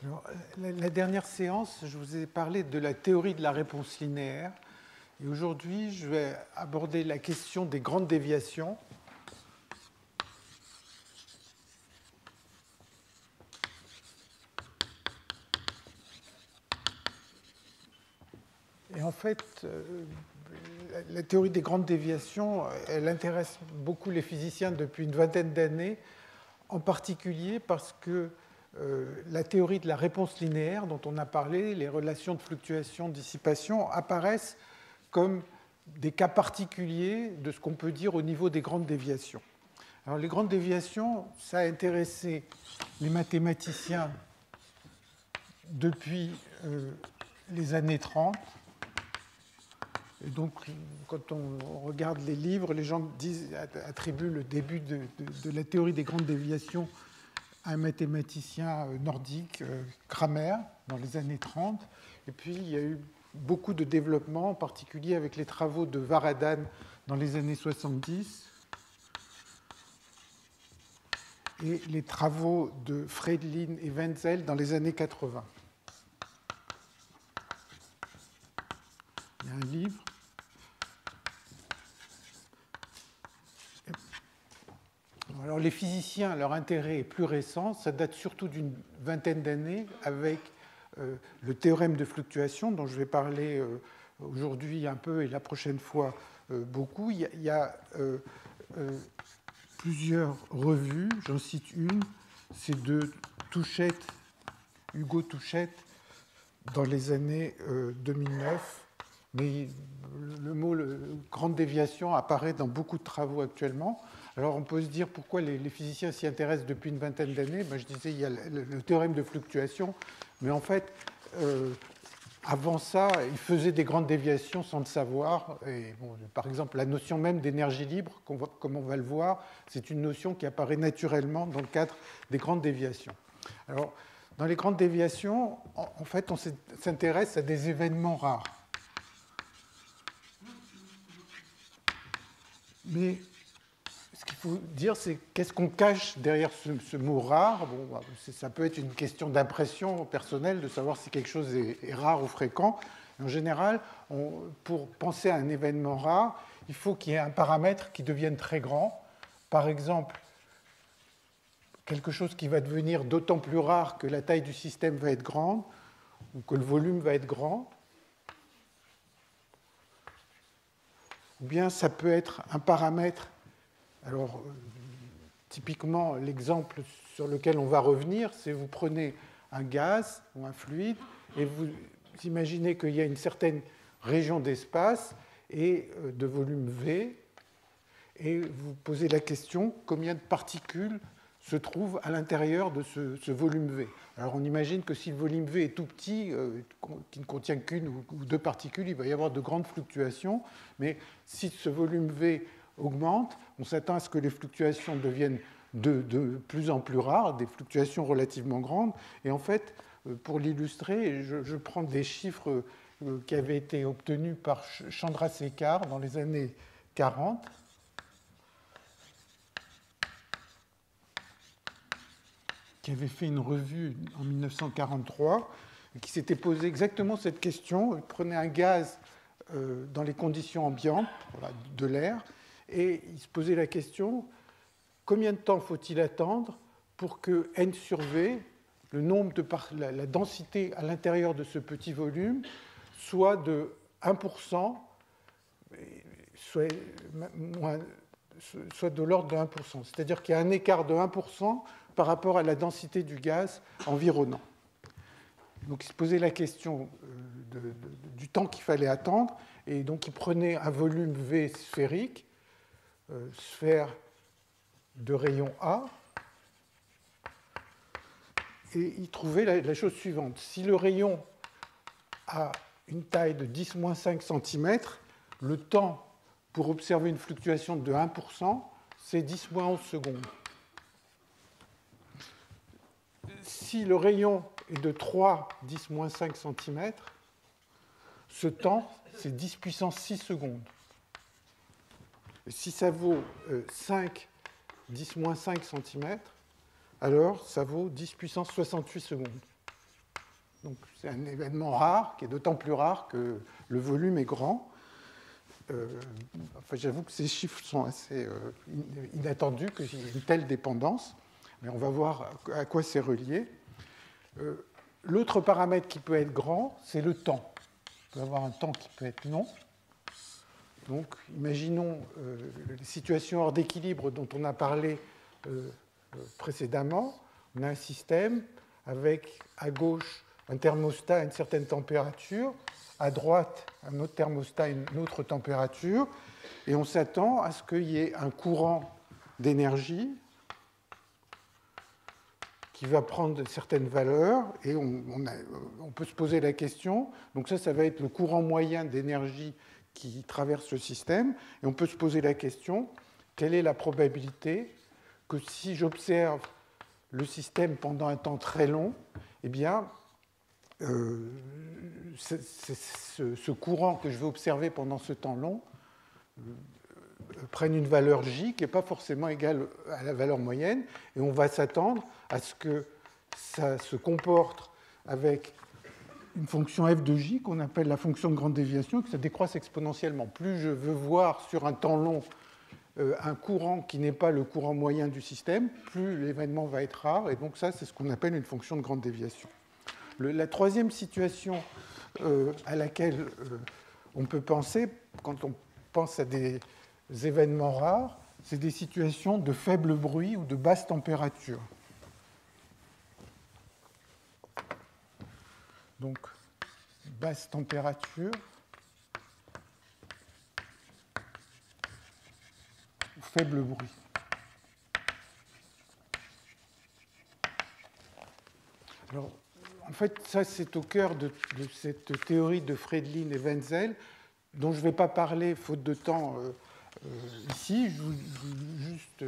Alors, la dernière séance, je vous ai parlé de la théorie de la réponse linéaire. Et aujourd'hui, je vais aborder la question des grandes déviations. Et en fait, la théorie des grandes déviations, elle intéresse beaucoup les physiciens depuis une vingtaine d'années, en particulier parce que la théorie de la réponse linéaire dont on a parlé, les relations de fluctuation, dissipation, apparaissent comme des cas particuliers de ce qu'on peut dire au niveau des grandes déviations. Alors les grandes déviations, ça a intéressé les mathématiciens depuis les années 30. Et donc, quand on regarde les livres, les gens attribuent le début de la théorie des grandes déviations à un mathématicien nordique, Cramer, dans les années 30. Et puis, il y a eu beaucoup de développement, en particulier avec les travaux de Varadhan dans les années 70 et les travaux de Friedlin et Wenzel dans les années 80. Il y a un livre. Alors, les physiciens, leur intérêt est plus récent, ça date surtout d'une vingtaine d'années avec le théorème de fluctuation dont je vais parler aujourd'hui un peu et la prochaine fois beaucoup. Il y a plusieurs revues, j'en cite une, c'est de Touchette, Hugo Touchette, dans les années 2009. Mais le mot grande déviation apparaît dans beaucoup de travaux actuellement. Alors on peut se dire pourquoi les physiciens s'y intéressent depuis une vingtaine d'années. Je disais, il y a le théorème de fluctuation, mais en fait, avant ça, ils faisaient des grandes déviations sans le savoir. Et bon, par exemple, la notion même d'énergie libre, comme on va le voir, c'est une notion qui apparaît naturellement dans le cadre des grandes déviations. Alors, dans les grandes déviations, en fait, on s'intéresse à des événements rares. Mais ce qu'il faut dire, c'est qu'est-ce qu'on cache derrière ce mot rare. Bon, ça peut être une question d'impression personnelle de savoir si quelque chose est rare ou fréquent. En général, pour penser à un événement rare, il faut qu'il y ait un paramètre qui devienne très grand. Par exemple, quelque chose qui va devenir d'autant plus rare que la taille du système va être grande ou que le volume va être grand. Ou bien ça peut être un paramètre. Alors, typiquement, l'exemple sur lequel on va revenir, c'est vous prenez un gaz ou un fluide et vous imaginez qu'il y a une certaine région d'espace et de volume V, et vous posez la question combien de particules se trouvent à l'intérieur de ce volume V. Alors on imagine que si le volume V est tout petit, qui ne contient qu'une ou deux particules, il va y avoir de grandes fluctuations, mais si ce volume V augmente, on s'attend à ce que les fluctuations deviennent de plus en plus rares, des fluctuations relativement grandes. Et en fait, pour l'illustrer, je prends des chiffres qui avaient été obtenus par Chandrasekhar dans les années 40. Qui avait fait une revue en 1943, qui s'était posé exactement cette question. Il prenait un gaz dans les conditions ambiantes, voilà, de l'air, et il se posait la question, combien de temps faut-il attendre pour que n sur v, le nombre la densité à l'intérieur de ce petit volume, soit de 1%, soit de l'ordre de 1%. C'est-à-dire qu'il y a un écart de 1% par rapport à la densité du gaz environnant. Donc il se posait la question du temps qu'il fallait attendre, et donc il prenait un volume V sphérique, sphère de rayon A, et il trouvait la chose suivante. Si le rayon a une taille de 10-5 cm, le temps pour observer une fluctuation de 1%, c'est 10-11 secondes. Si le rayon est de 3, 10-5 cm, ce temps, c'est 10 puissance 6 secondes. Et si ça vaut 5, 10-5 cm, alors ça vaut 10 puissance 68 secondes. Donc c'est un événement rare, qui est d'autant plus rare que le volume est grand. Enfin, j'avoue que ces chiffres sont assez inattendus, qu'il y ait une telle dépendance, mais on va voir à quoi c'est relié. L'autre paramètre qui peut être grand, c'est le temps. On peut avoir un temps qui peut être long. Donc, imaginons les situations hors d'équilibre dont on a parlé précédemment. On a un système avec, à gauche, un thermostat à une certaine température, à droite, un autre thermostat à une autre température, et on s'attend à ce qu'il y ait un courant d'énergie qui va prendre certaines valeurs, et on peut se poser la question, donc ça va être le courant moyen d'énergie qui traverse le système, et on peut se poser la question, quelle est la probabilité que si j'observe le système pendant un temps très long, eh bien, ce courant que je vais observer pendant ce temps long prenne une valeur J qui n'est pas forcément égale à la valeur moyenne, et on va s'attendre à ce que ça se comporte avec une fonction f de J qu'on appelle la fonction de grande déviation, et que ça décroisse exponentiellement. Plus je veux voir sur un temps long un courant qui n'est pas le courant moyen du système, plus l'événement va être rare, et donc ça, c'est ce qu'on appelle une fonction de grande déviation. La troisième situation à laquelle on peut penser, quand on pense à des événements rares, c'est des situations de faible bruit ou de basse température. Donc, basse température ou faible bruit. Alors, en fait, ça, c'est au cœur de cette théorie de Friedlin et Wenzel, dont je ne vais pas parler, faute de temps, ici. Je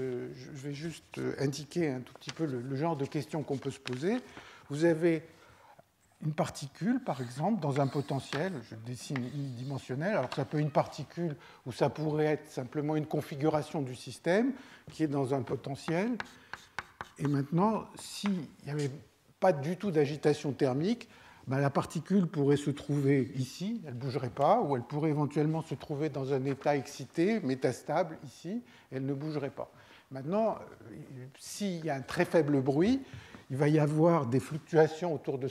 vais juste indiquer un tout petit peu le genre de questions qu'on peut se poser. Vous avez une particule, par exemple, dans un potentiel, je dessine unidimensionnel, alors ça peut être une particule ou ça pourrait être simplement une configuration du système qui est dans un potentiel. Et maintenant, s'il n'y avait pas du tout d'agitation thermique, ben la particule pourrait se trouver ici, elle ne bougerait pas, ou elle pourrait éventuellement se trouver dans un état excité, métastable, ici, et elle ne bougerait pas. Maintenant, s'il y a un très faible bruit, il va y avoir des fluctuations autour de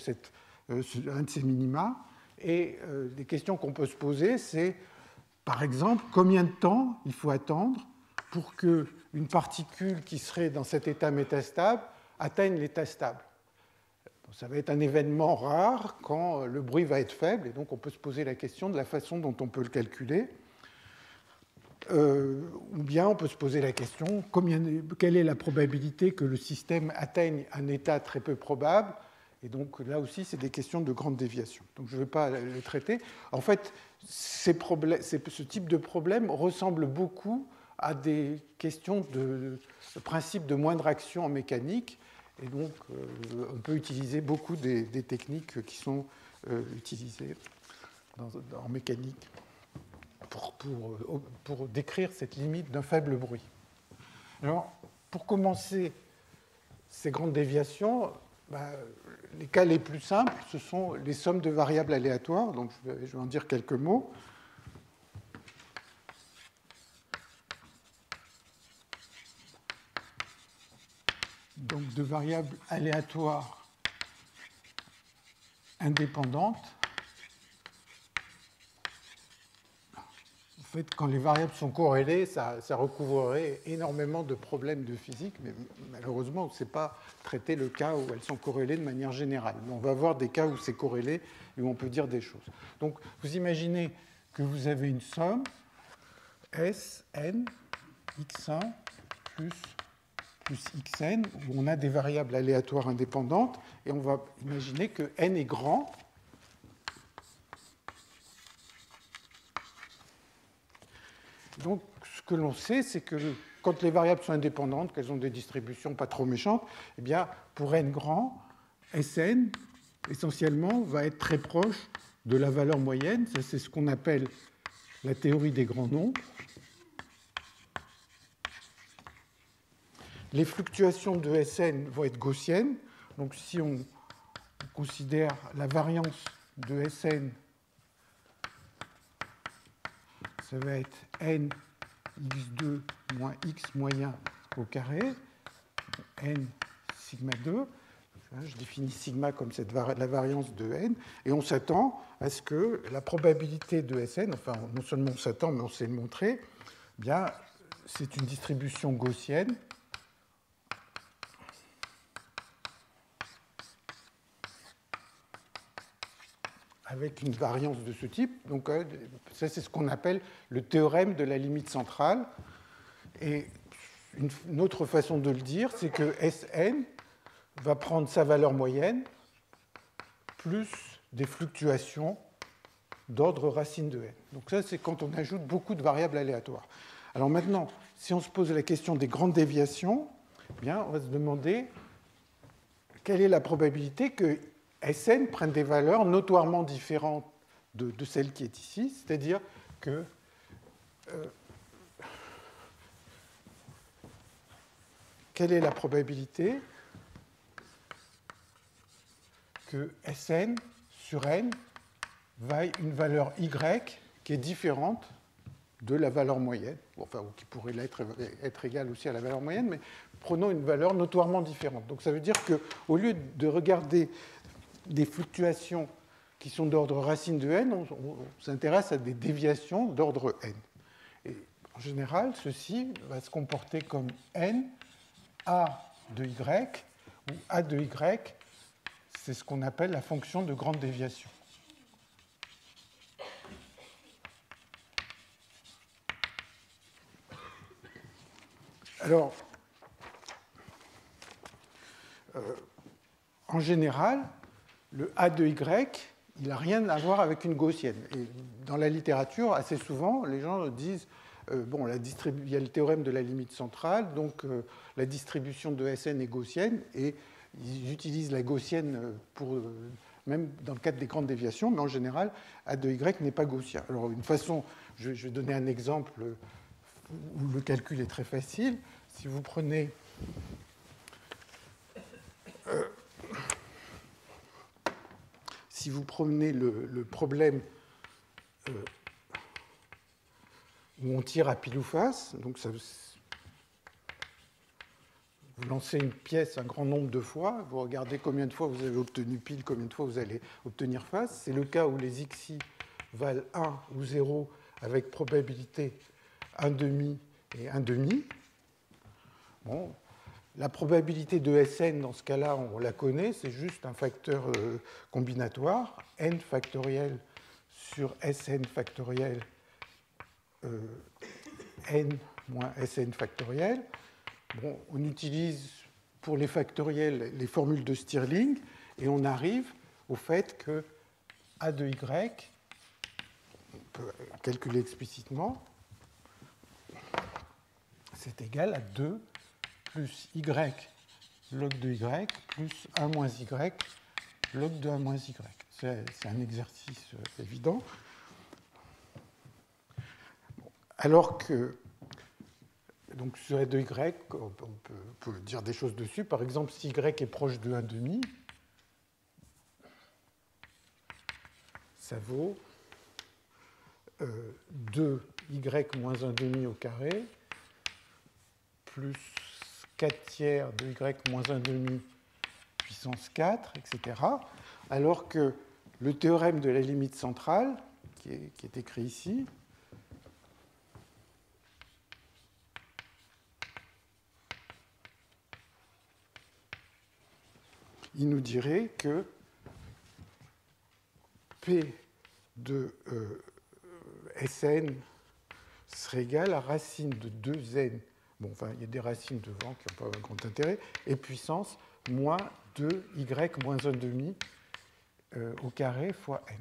un de ces minima, et les questions qu'on peut se poser, c'est, par exemple, combien de temps il faut attendre pour qu'une particule qui serait dans cet état métastable atteigne l'état stable. Ça va être un événement rare quand le bruit va être faible, et donc on peut se poser la question de la façon dont on peut le calculer. Ou bien on peut se poser la question, quelle est la probabilité que le système atteigne un état très peu probable? Et donc là aussi, c'est des questions de grande déviation. Donc je ne vais pas les traiter. En fait, ce type de problème ressemble beaucoup à des questions de principe de moindre action en mécanique. Et donc, on peut utiliser beaucoup des techniques qui sont utilisées en mécanique pour décrire cette limite d'un faible bruit. Alors, pour commencer ces grandes déviations, les cas les plus simples, ce sont les sommes de variables aléatoires. Donc, je vais en dire quelques mots. Donc, de variables aléatoires indépendantes. En fait, quand les variables sont corrélées, ça recouvrerait énormément de problèmes de physique, mais malheureusement, on ne sait pas traiter le cas où elles sont corrélées de manière générale. Mais on va voir des cas où c'est corrélé et où on peut dire des choses. Donc, vous imaginez que vous avez une somme S, n, x1 plus xn, où on a des variables aléatoires indépendantes, et on va imaginer que n est grand. Donc, ce que l'on sait, c'est que quand les variables sont indépendantes, qu'elles ont des distributions pas trop méchantes, eh bien, pour n grand, Sn, essentiellement, va être très proche de la valeur moyenne. Ça, c'est ce qu'on appelle la théorie des grands nombres. Les fluctuations de Sn vont être gaussiennes. Donc, si on considère la variance de Sn, ça va être n x2 moins x moyen au carré, n sigma 2. Je définis sigma comme la variance de n, et on s'attend à ce que la probabilité de Sn, enfin non seulement on s'attend, mais on sait le montrer, eh bien c'est une distribution gaussienne avec une variance de ce type. Donc ça, c'est ce qu'on appelle le théorème de la limite centrale. Et une autre façon de le dire, c'est que Sn va prendre sa valeur moyenne plus des fluctuations d'ordre racine de n. Donc ça, c'est quand on ajoute beaucoup de variables aléatoires. Alors maintenant, si on se pose la question des grandes déviations, eh bien, on va se demander quelle est la probabilité que Sn prenne des valeurs notoirement différentes de celle qui est ici, c'est-à-dire que quelle est la probabilité que Sn sur n vaille une valeur y qui est différente de la valeur moyenne, enfin, ou qui pourrait être égale aussi à la valeur moyenne, mais prenons une valeur notoirement différente. Donc ça veut dire qu'au lieu de regarder des fluctuations qui sont d'ordre racine de n, on s'intéresse à des déviations d'ordre n. Et en général, ceci va se comporter comme n a de y, où a de y, c'est ce qu'on appelle la fonction de grande déviation. Alors, en général, le a de y, il n'a rien à voir avec une gaussienne. Et dans la littérature, assez souvent, les gens disent bon, il y a le théorème de la limite centrale, donc la distribution de Sn est gaussienne, et ils utilisent la gaussienne pour, même dans le cadre des grandes déviations, mais en général, a de y n'est pas gaussien. Alors, une façon, je vais donner un exemple où le calcul est très facile. Si vous prenez le problème où on tire à pile ou face, donc ça, vous lancez une pièce un grand nombre de fois, vous regardez combien de fois vous avez obtenu pile, combien de fois vous allez obtenir face. C'est le cas où les xi valent 1 ou 0 avec probabilité 1,5 et 1,5. Bon, la probabilité de Sn, dans ce cas-là, on la connaît, c'est juste un facteur combinatoire, n factoriel sur Sn factoriel n moins Sn factoriel. Bon, on utilise pour les factoriels les formules de Stirling et on arrive au fait que a de y, on peut calculer explicitement, c'est égal à 2 plus y log de y plus 1 moins y log de 1 moins y. C'est un exercice évident. Alors que, donc sur y, on peut dire des choses dessus. Par exemple, si y est proche de 1,5, ça vaut 2y moins 1,5 au carré plus 4 tiers de y moins 1,5 puissance 4, etc. Alors que le théorème de la limite centrale, qui est écrit ici, il nous dirait que P de Sn serait égal à racine de 2n. Bon, enfin, il y a des racines devant qui n'ont pas grand intérêt, et puissance moins 2y moins 1,5 au carré fois n.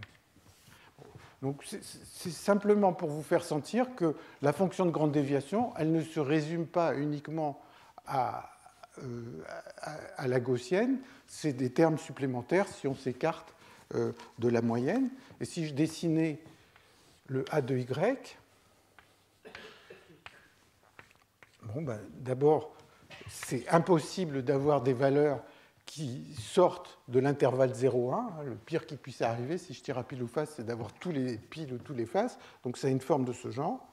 Donc, c'est simplement pour vous faire sentir que la fonction de grande déviation, elle ne se résume pas uniquement à la gaussienne, c'est des termes supplémentaires si on s'écarte de la moyenne. Et si je dessinais le a de y, bon, ben, d'abord, c'est impossible d'avoir des valeurs qui sortent de l'intervalle 0,1. Le pire qui puisse arriver, si je tire à pile ou face, c'est d'avoir tous les piles ou tous les faces. Donc ça a une forme de ce genre.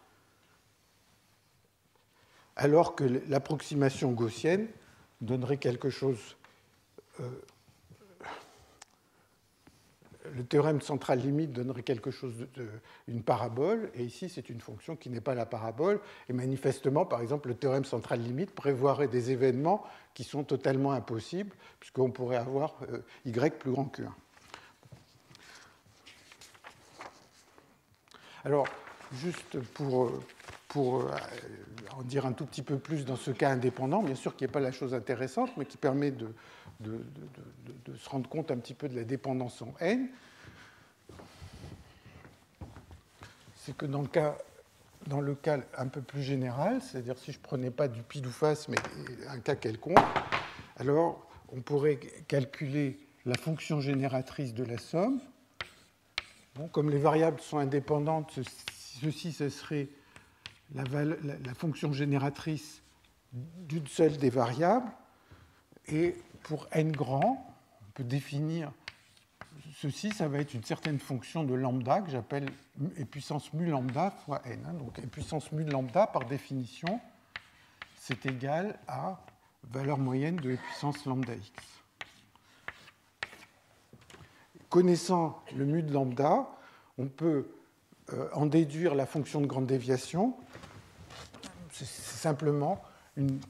Alors que l'approximation gaussienne donnerait quelque chose. Le théorème central limite donnerait quelque chose une parabole, et ici c'est une fonction qui n'est pas la parabole, et manifestement, par exemple, le théorème central limite prévoirait des événements qui sont totalement impossibles, puisqu'on pourrait avoir y plus grand que 1. Alors, juste pour en dire un tout petit peu plus dans ce cas indépendant, bien sûr qui n'est pas la chose intéressante, mais qui permet de se rendre compte un petit peu de la dépendance en N, c'est que dans le cas un peu plus général, c'est-à-dire si je ne prenais pas du pile ou face, mais un cas quelconque, alors on pourrait calculer la fonction génératrice de la somme. Bon, comme les variables sont indépendantes, ceci, ce serait la fonction génératrice d'une seule des variables. Et pour n grand, on peut définir ceci, ça va être une certaine fonction de lambda que j'appelle e puissance mu lambda fois n. Donc e puissance mu lambda, par définition, c'est égal à valeur moyenne de e puissance lambda x. Connaissant le mu de lambda, on peut en déduire la fonction de grande déviation. C'est simplement il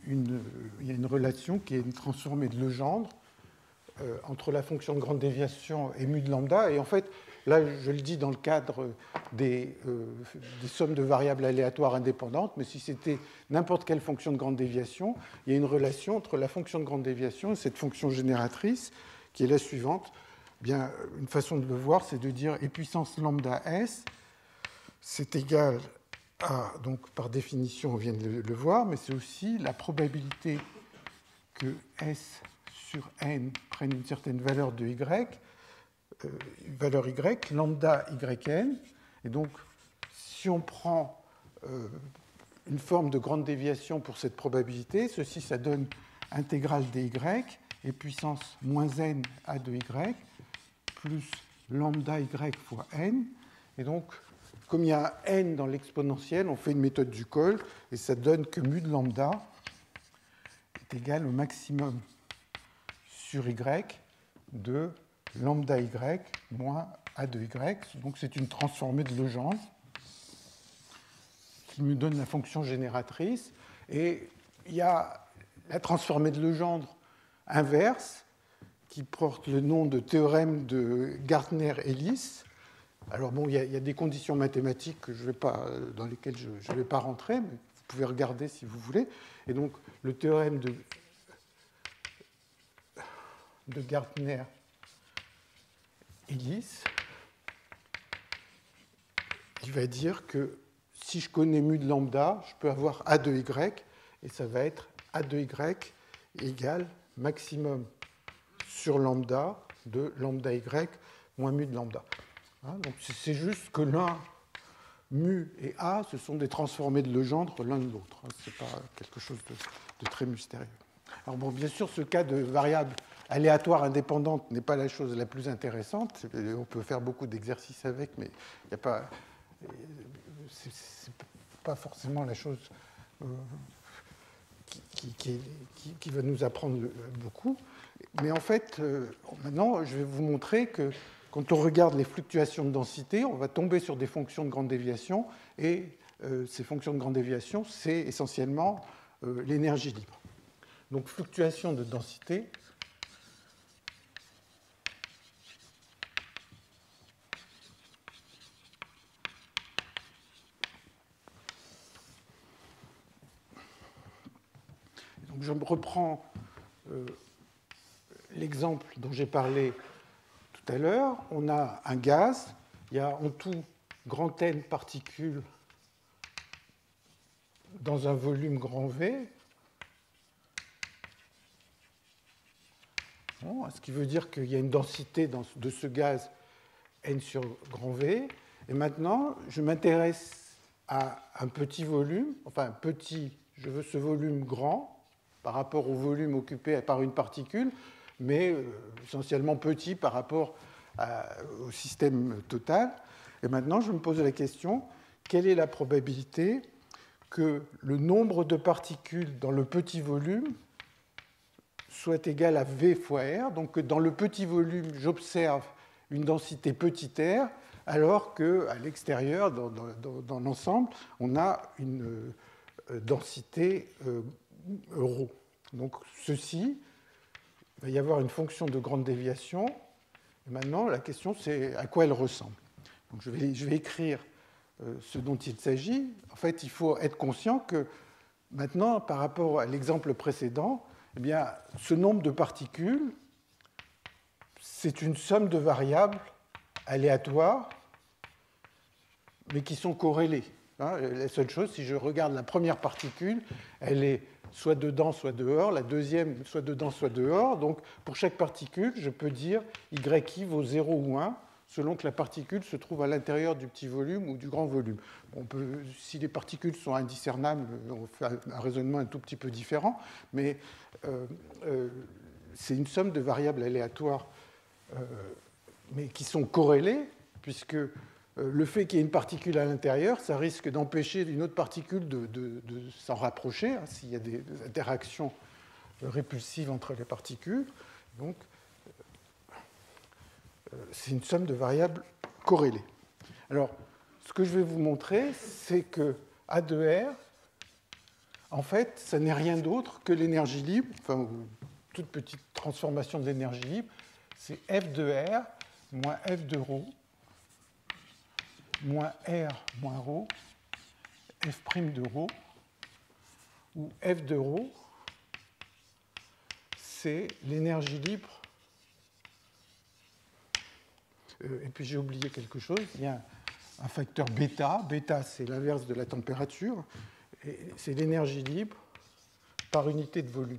y a une relation qui est une transformée de Legendre entre la fonction de grande déviation et mu de lambda. Et en fait, là, je le dis dans le cadre des sommes de variables aléatoires indépendantes, mais si c'était n'importe quelle fonction de grande déviation, il y a une relation entre la fonction de grande déviation et cette fonction génératrice qui est la suivante. Bien, une façon de le voir, c'est de dire e puissance lambda s, c'est égal à, donc par définition, on vient de le voir, mais c'est aussi la probabilité que s sur n prenne une certaine valeur de y, valeur y, lambda yn. Et donc, si on prend une forme de grande déviation pour cette probabilité, ceci, ça donne intégrale dy, et puissance moins n a de y, plus lambda y fois n. Et donc, comme il y a n dans l'exponentielle, on fait une méthode du Cole, et ça donne que mu de lambda est égal au maximum sur y de lambda y moins a de y. Donc c'est une transformée de Legendre qui me donne la fonction génératrice. Et il y a la transformée de Legendre inverse qui porte le nom de théorème de Gartner-Ellis. Alors bon, il y a des conditions mathématiques que dans lesquelles je ne vais pas rentrer, mais vous pouvez regarder si vous voulez. Et donc le théorème de Gartner-Ellis, il va dire que si je connais mu de lambda, je peux avoir a de y, et ça va être a de y égale maximum sur lambda de lambda y moins mu de lambda. Donc c'est juste que l'un, mu et a, ce sont des transformés de Legendre l'un de l'autre. Ce n'est pas quelque chose de très mystérieux. Alors bon, bien sûr, ce cas de variable aléatoire indépendante n'est pas la chose la plus intéressante. On peut faire beaucoup d'exercices avec, mais il n'y a pas, c'est pas forcément la chose qui va nous apprendre beaucoup. Mais en fait, maintenant, je vais vous montrer que quand on regarde les fluctuations de densité, on va tomber sur des fonctions de grande déviation, et ces fonctions de grande déviation, c'est essentiellement l'énergie libre. Donc, fluctuation de densité. Donc, je reprends l'exemple dont j'ai parlé tout à l'heure. On a un gaz, il y a en tout grand N particules dans un volume grand V. Bon, ce qui veut dire qu'il y a une densité de ce gaz N sur grand V. Et maintenant, je m'intéresse à un petit volume, enfin petit, je veux ce volume grand par rapport au volume occupé par une particule. mais essentiellement petit par rapport au système total. Et maintenant, je me pose la question, quelle est la probabilité que le nombre de particules dans le petit volume soit égal à V fois R, donc que dans le petit volume, j'observe une densité petit r, alors qu'à l'extérieur, dans l'ensemble, on a une densité ρ. Donc ceci, il va y avoir une fonction de grande déviation. Et maintenant, la question, c'est à quoi elle ressemble. Donc, je vais écrire ce dont il s'agit. En fait, il faut être conscient que maintenant, par rapport à l'exemple précédent, eh bien, ce nombre de particules, c'est une somme de variables aléatoires, mais qui sont corrélées. La seule chose, si je regarde la première particule, elle est soit dedans, soit dehors, la deuxième, soit dedans, soit dehors. Donc, pour chaque particule, je peux dire YI vaut 0 ou 1, selon que la particule se trouve à l'intérieur du petit volume ou du grand volume. Si les particules sont indiscernables, on fait un raisonnement un tout petit peu différent, mais c'est une somme de variables aléatoires, mais qui sont corrélées, puisque le fait qu'il y ait une particule à l'intérieur, ça risque d'empêcher une autre particule de s'en rapprocher, s'il y a des interactions répulsives entre les particules. Donc, c'est une somme de variables corrélées. Alors, ce que je vais vous montrer, c'est que A de R, en fait, ça n'est rien d'autre que l'énergie libre, enfin, toute petite transformation de l'énergie libre, c'est F de R moins F de ρ moins R moins ρ, F' de ρ, où F de ρ, c'est l'énergie libre. Et puis j'ai oublié quelque chose, il y a un facteur bêta. Bêta, c'est l'inverse de la température. Et c'est l'énergie libre par unité de volume.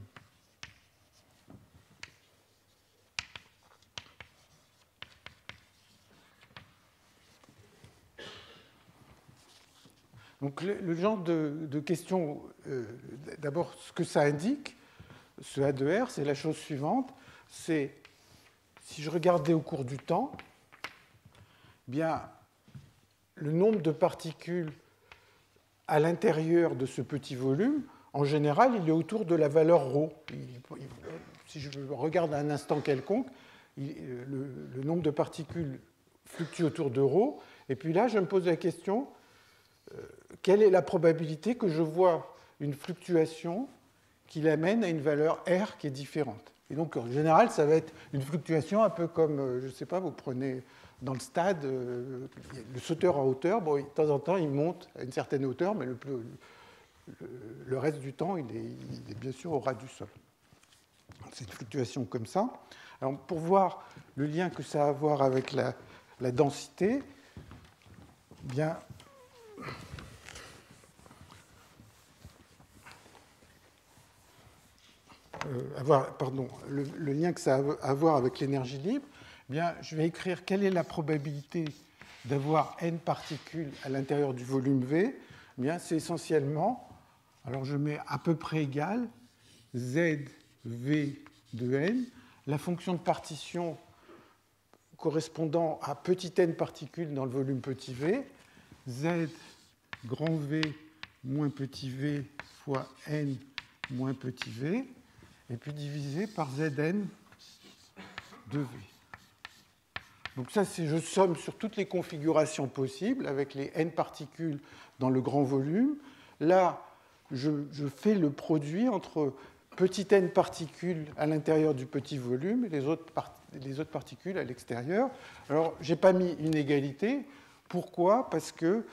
Donc le genre de questions, d'abord ce que ça indique, ce A de R, c'est la chose suivante, c'est si je regardais au cours du temps, bien, le nombre de particules à l'intérieur de ce petit volume, en général, il est autour de la valeur ρ. Si je regarde à un instant quelconque, le nombre de particules fluctue autour de ρ. Et puis là, je me pose la question, quelle est la probabilité que je vois une fluctuation qui l'amène à une valeur R qui est différente? Et donc, en général, ça va être une fluctuation un peu comme, je ne sais pas, vous prenez dans le stade le sauteur en hauteur. Bon, de temps en temps, il monte à une certaine hauteur, mais le reste du temps, il est bien sûr au ras du sol. C'est une fluctuation comme ça. Alors, pour voir le lien que ça a à voir avec la densité, bien, le lien que ça a à voir avec l'énergie libre, bien, je vais écrire quelle est la probabilité d'avoir n particules à l'intérieur du volume V. Bien, c'est essentiellement, alors je mets à peu près égal ZV de n, la fonction de partition correspondant à petit n particules dans le volume petit v, Z grand V moins petit v fois n moins petit v, et puis divisé par Zn de V. Donc ça, je somme sur toutes les configurations possibles avec les n particules dans le grand volume. Là, je fais le produit entre petit n particules à l'intérieur du petit volume et les autres particules à l'extérieur. Alors, je n'ai pas mis une égalité. Pourquoi? Parce qu'il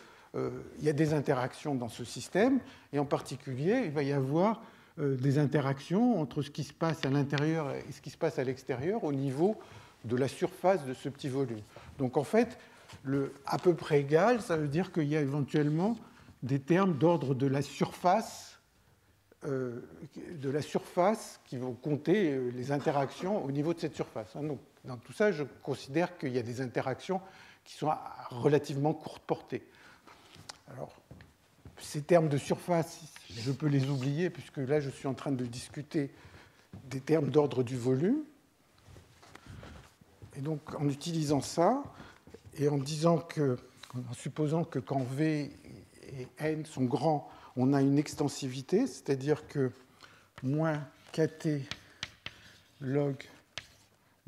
y a des interactions dans ce système, et en particulier, il va y avoir des interactions entre ce qui se passe à l'intérieur et ce qui se passe à l'extérieur au niveau de la surface de ce petit volume. Donc en fait, le à peu près égal, ça veut dire qu'il y a éventuellement des termes d'ordre de la surface qui vont compter les interactions au niveau de cette surface. Donc, dans tout ça, je considère qu'il y a des interactions qui sont à relativement courte portée. Alors, ces termes de surface, je peux les oublier, puisque là, je suis en train de discuter des termes d'ordre du volume. Et donc, en utilisant ça, et en supposant que quand V et N sont grands, on a une extensivité, c'est-à-dire que moins kT log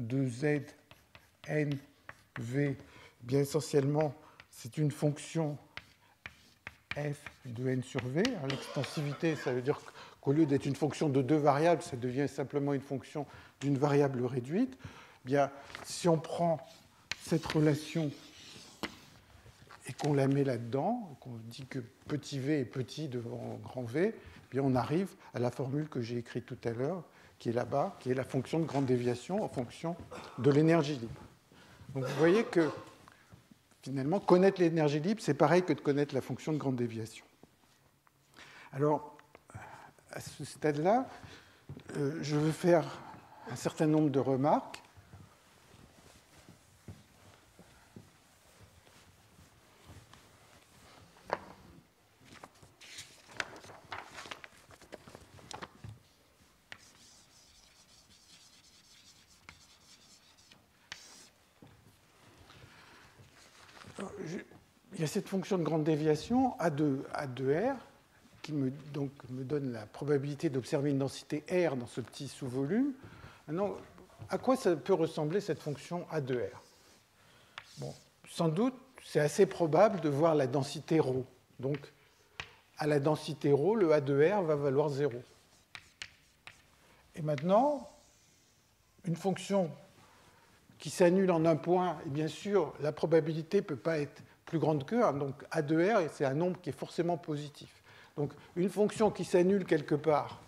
de Z N V, bien essentiellement, c'est une fonction f de n sur v. L'extensivité, ça veut dire qu'au lieu d'être une fonction de deux variables, ça devient simplement une fonction d'une variable réduite. Bien, si on prend cette relation et qu'on la met là-dedans, qu'on dit que petit v est petit devant grand v, bien on arrive à la formule que j'ai écrite tout à l'heure, qui est là-bas, qui est la fonction de grande déviation en fonction de l'énergie libre. Donc vous voyez que finalement, connaître l'énergie libre, c'est pareil que de connaître la fonction de grande déviation. Alors, à ce stade-là, je veux faire un certain nombre de remarques. Il y a cette fonction de grande déviation A2R qui me donne la probabilité d'observer une densité R dans ce petit sous-volume. Maintenant, à quoi ça peut ressembler cette fonction A2R? Bon, sans doute, c'est assez probable de voir la densité ρ. Donc, à la densité ρ, le A2R va valoir 0. Et maintenant, une fonction qui s'annule en un point, et bien sûr, la probabilité ne peut pas être plus grande que 1. Donc A2R, c'est un nombre qui est forcément positif. Donc une fonction qui s'annule quelque part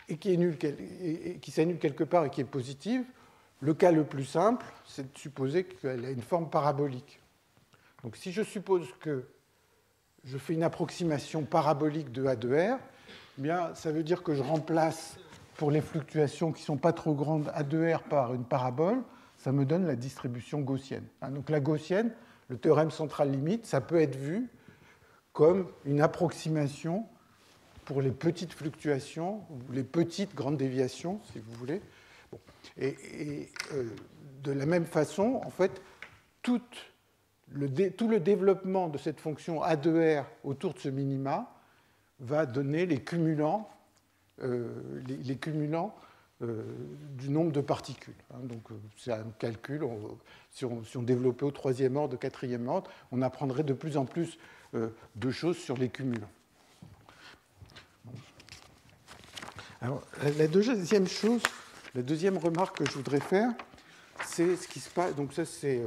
et qui s'annule quelque part et qui est positive, le cas le plus simple, c'est de supposer qu'elle a une forme parabolique. Donc si je suppose que je fais une approximation parabolique de A2R, eh bien, ça veut dire que je remplace pour les fluctuations qui ne sont pas trop grandes A2R par une parabole, ça me donne la distribution gaussienne. Donc la gaussienne, le théorème central limite, ça peut être vu comme une approximation pour les petites fluctuations, ou les petites grandes déviations, si vous voulez. Bon. De la même façon, en fait, tout le développement de cette fonction A2R autour de ce minima va donner les cumulants du nombre de particules. Donc, c'est un calcul. Si on développait au troisième ordre, au quatrième ordre, on apprendrait de plus en plus de choses sur les cumulants. Alors, la deuxième chose, la deuxième remarque que je voudrais faire, c'est ce qui se passe. Donc, ça, c'est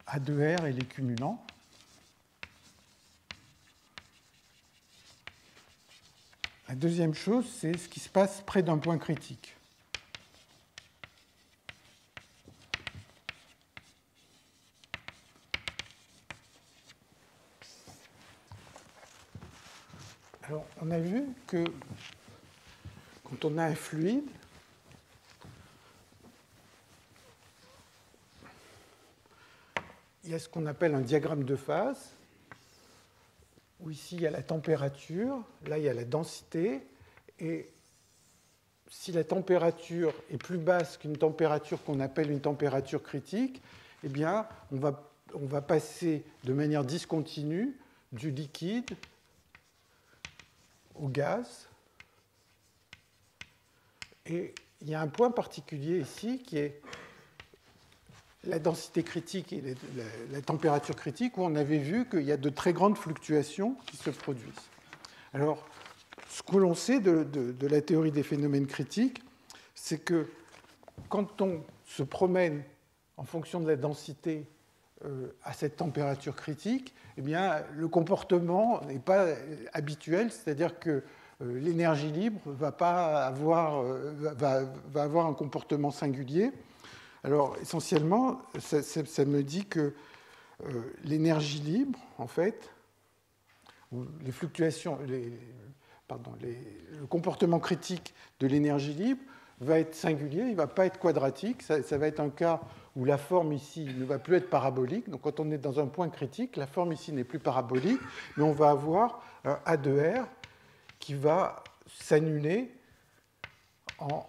A2R et les cumulants. La deuxième chose, c'est ce qui se passe près d'un point critique. Alors, on a vu que quand on a un fluide, il y a ce qu'on appelle un diagramme de phase, où ici il y a la température, là il y a la densité, et si la température est plus basse qu'une température qu'on appelle une température critique, eh bien on va passer de manière discontinue du liquide au gaz. Et il y a un point particulier ici qui est la densité critique et la température critique, où on avait vu qu'il y a de très grandes fluctuations qui se produisent. Alors, ce que l'on sait de la théorie des phénomènes critiques, c'est que quand on se promène en fonction de la densité à cette température critique, eh bien, le comportement n'est pas habituel, c'est-à-dire que l'énergie libre va avoir un comportement singulier. Alors, essentiellement, ça me dit que l'énergie libre, en fait, ou les fluctuations, le comportement critique de l'énergie libre va être singulier, il ne va pas être quadratique. Ça va être un cas où la forme ici ne va plus être parabolique. Donc, quand on est dans un point critique, la forme ici n'est plus parabolique, mais on va avoir un A2R qui va s'annuler en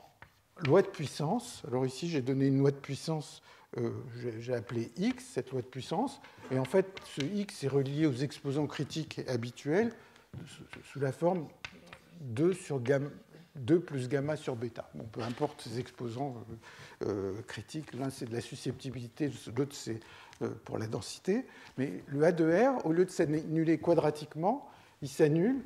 loi de puissance. Alors ici, j'ai donné une loi de puissance, j'ai appelé X, cette loi de puissance. Et en fait, ce X est relié aux exposants critiques habituels sous la forme 2 plus gamma sur bêta. Bon, peu importe ces exposants critiques, l'un c'est de la susceptibilité, l'autre c'est pour la densité. Mais le A de R, au lieu de s'annuler quadratiquement, il s'annule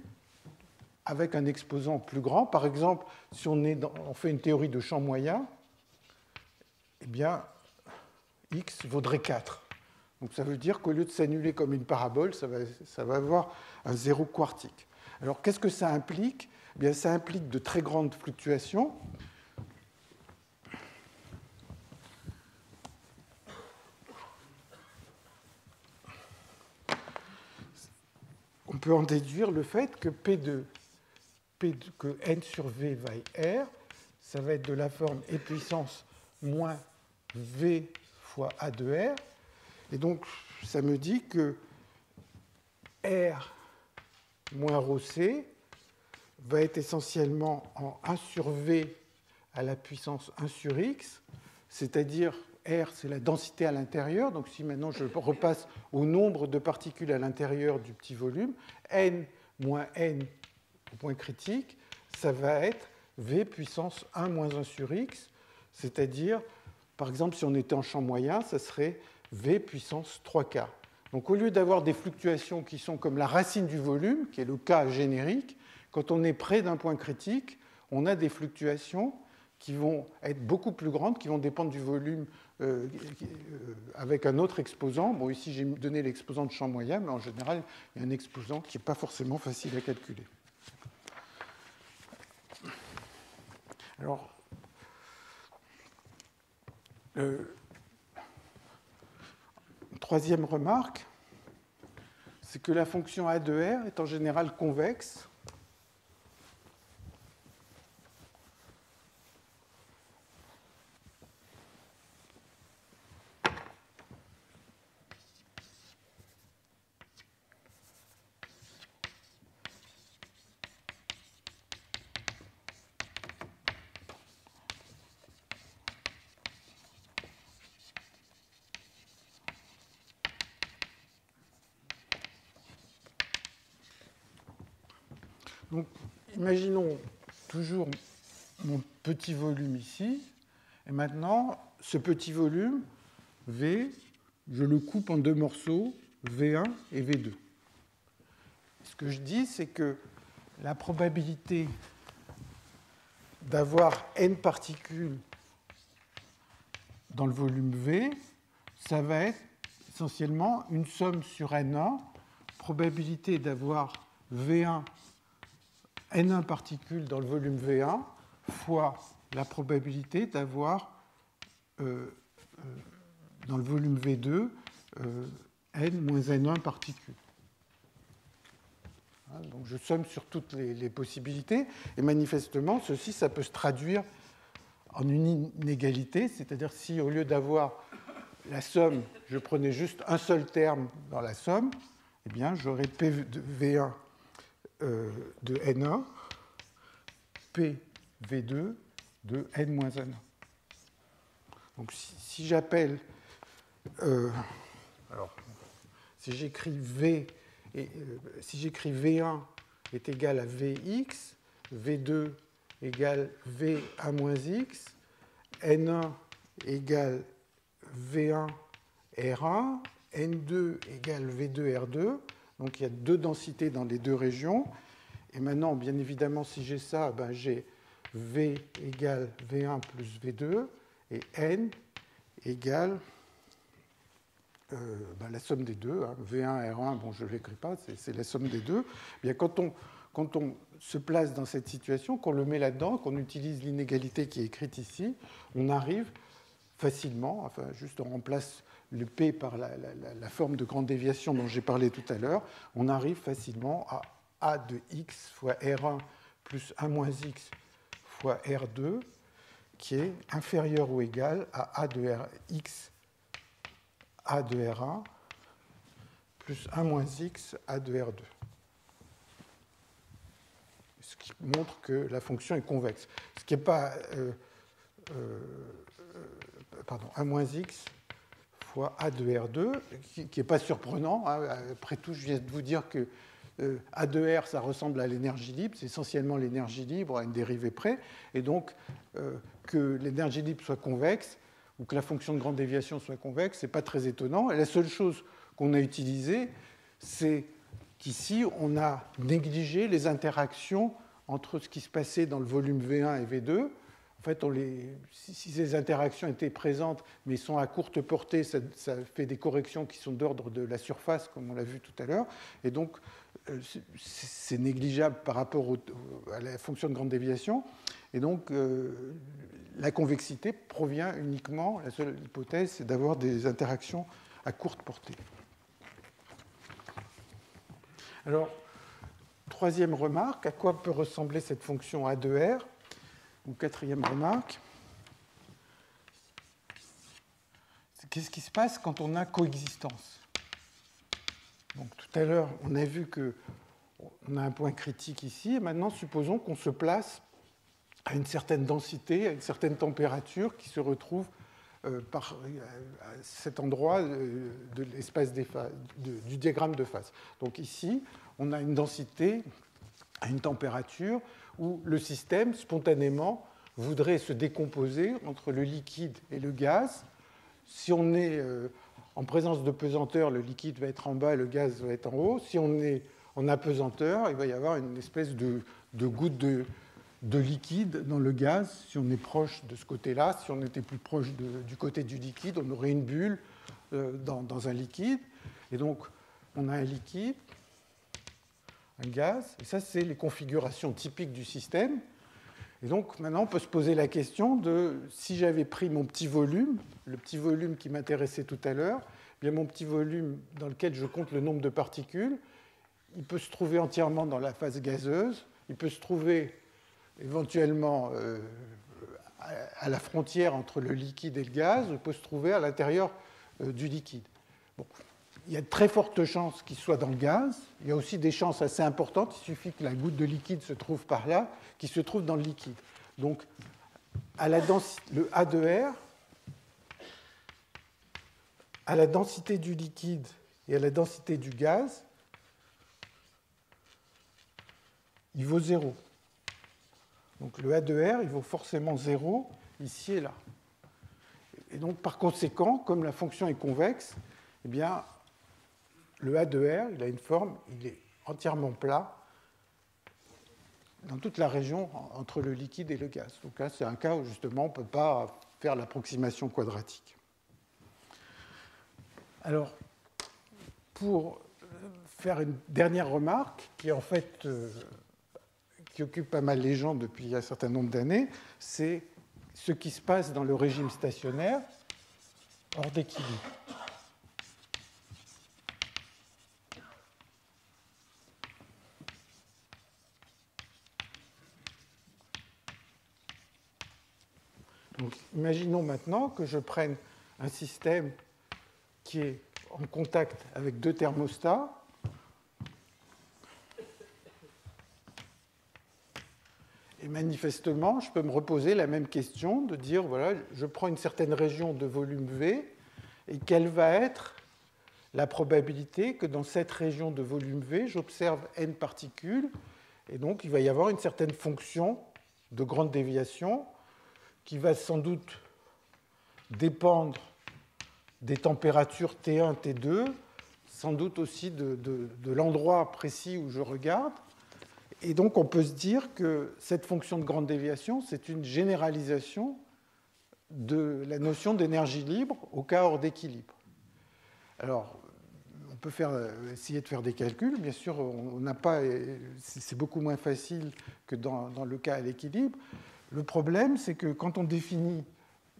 avec un exposant plus grand. Par exemple, si on fait une théorie de champ moyen, eh bien, x vaudrait 4. Donc ça veut dire qu'au lieu de s'annuler comme une parabole, ça va avoir un zéro quartique. Alors qu'est-ce que ça implique? Eh bien, ça implique de très grandes fluctuations. On peut en déduire le fait que que n sur v vaille r, ça va être de la forme e puissance moins v fois a de r. Et donc, ça me dit que r moins ρ c va être essentiellement en 1 sur v à la puissance 1 sur x, c'est-à-dire R, c'est la densité à l'intérieur. Donc si maintenant je repasse au nombre de particules à l'intérieur du petit volume, n moins n au point critique, ça va être v puissance 1 moins 1 sur x, c'est-à-dire, par exemple, si on était en champ moyen, ça serait v puissance 3 quarts. Donc au lieu d'avoir des fluctuations qui sont comme la racine du volume, qui est le cas générique, quand on est près d'un point critique, on a des fluctuations qui vont être beaucoup plus grandes, qui vont dépendre du volume avec un autre exposant. Bon, ici, j'ai donné l'exposant de champ moyen, mais en général, il y a un exposant qui n'est pas forcément facile à calculer. Alors, troisième remarque, c'est que la fonction A de R est en général convexe. Donc, imaginons toujours mon petit volume ici, et maintenant, ce petit volume, V, je le coupe en deux morceaux, V1 et V2. Ce que je dis, c'est que la probabilité d'avoir n particules dans le volume V, ça va être essentiellement une somme sur N1, probabilité d'avoir V1 N1 particules dans le volume V1 fois la probabilité d'avoir dans le volume V2 N moins N1 particules. Donc je somme sur toutes les possibilités, et manifestement, ceci, ça peut se traduire en une inégalité, c'est-à-dire si au lieu d'avoir la somme, je prenais juste un seul terme dans la somme, eh bien j'aurais P de V1 de N1, P V2 de N moins N1. Donc si j'appelle, alors si j'écris V, si j'écris V1 est égal à Vx, V2 égale V1 moins x, N1 égale V1 R1, N2 égale V2 R2. Donc il y a deux densités dans les deux régions. Et maintenant, bien évidemment, si j'ai ça, ben j'ai V égale V1 plus V2 et N égale la somme des deux. Hein. V1, R1, bon, je ne l'écris pas, c'est la somme des deux. Bien, quand on se place dans cette situation, qu'on le met là-dedans, qu'on utilise l'inégalité qui est écrite ici, on arrive facilement, enfin, juste on remplace le P par la forme de grande déviation dont j'ai parlé tout à l'heure, on arrive facilement à A de x fois R1 plus 1 moins x fois R2, qui est inférieur ou égal à A de Rx A de R1 plus 1 moins x A de R2. Ce qui montre que la fonction est convexe. Ce qui n'est pas A-X fois A de R2, qui n'est pas surprenant. Après tout, je viens de vous dire que A de R, ça ressemble à l'énergie libre, c'est essentiellement l'énergie libre à une dérivée près, et donc que l'énergie libre soit convexe, ou que la fonction de grande déviation soit convexe, ce n'est pas très étonnant. Et la seule chose qu'on a utilisée, c'est qu'ici, on a négligé les interactions entre ce qui se passait dans le volume V1 et V2. En fait, si ces interactions étaient présentes, mais sont à courte portée, ça fait des corrections qui sont d'ordre de la surface, comme on l'a vu tout à l'heure. Et donc, c'est négligeable par rapport à la fonction de grande déviation. Et donc, la convexité provient uniquement, la seule hypothèse, c'est d'avoir des interactions à courte portée. Alors, troisième remarque, à quoi peut ressembler cette fonction A de R? Ou quatrième remarque, qu'est-ce qui se passe quand on a coexistence? Donc, tout à l'heure, on a vu qu'on a un point critique ici, et maintenant, supposons qu'on se place à une certaine densité, à une certaine température qui se retrouve à cet endroit de l'espace du diagramme de phase. Donc ici, on a une densité à une température où le système, spontanément, voudrait se décomposer entre le liquide et le gaz. Si on est en présence de pesanteur, le liquide va être en bas et le gaz va être en haut. Si on est en apesanteur, il va y avoir une espèce de goutte de liquide dans le gaz. Si on est proche de ce côté-là, si on était plus proche du côté du liquide, on aurait une bulle dans un liquide. Et donc, on a un liquide, un gaz, et ça, c'est les configurations typiques du système. Et donc, maintenant, on peut se poser la question de si j'avais pris mon petit volume, le petit volume qui m'intéressait tout à l'heure, eh bien mon petit volume dans lequel je compte le nombre de particules, il peut se trouver entièrement dans la phase gazeuse, il peut se trouver éventuellement à la frontière entre le liquide et le gaz, il peut se trouver à l'intérieur du liquide. Bon. Il y a de très fortes chances qu'il soit dans le gaz. Il y a aussi des chances assez importantes, il suffit que la goutte de liquide se trouve par là, qu'il se trouve dans le liquide. Donc, le A de R, à la densité du liquide et à la densité du gaz, il vaut 0. Donc le A de R, il vaut forcément 0 ici et là. Et donc, par conséquent, comme la fonction est convexe, eh bien, le A de R, il a une forme, il est entièrement plat dans toute la région entre le liquide et le gaz. Donc là, c'est un cas où justement on ne peut pas faire l'approximation quadratique. Alors, pour faire une dernière remarque, qui en fait qui occupe pas mal les gens depuis un certain nombre d'années, c'est ce qui se passe dans le régime stationnaire hors d'équilibre. Donc, imaginons maintenant que je prenne un système qui est en contact avec deux thermostats. Et manifestement, je peux me reposer la même question de dire, voilà, je prends une certaine région de volume V, et quelle va être la probabilité que dans cette région de volume V, j'observe n particules, et donc il va y avoir une certaine fonction de grande déviation qui va sans doute dépendre des températures T1, T2, sans doute aussi de l'endroit précis où je regarde. Et donc on peut se dire que cette fonction de grande déviation, c'est une généralisation de la notion d'énergie libre au cas hors d'équilibre. Alors, on peut essayer de faire des calculs. Bien sûr, on n'a pas, c'est beaucoup moins facile que dans le cas à l'équilibre. Le problème, c'est que quand on définit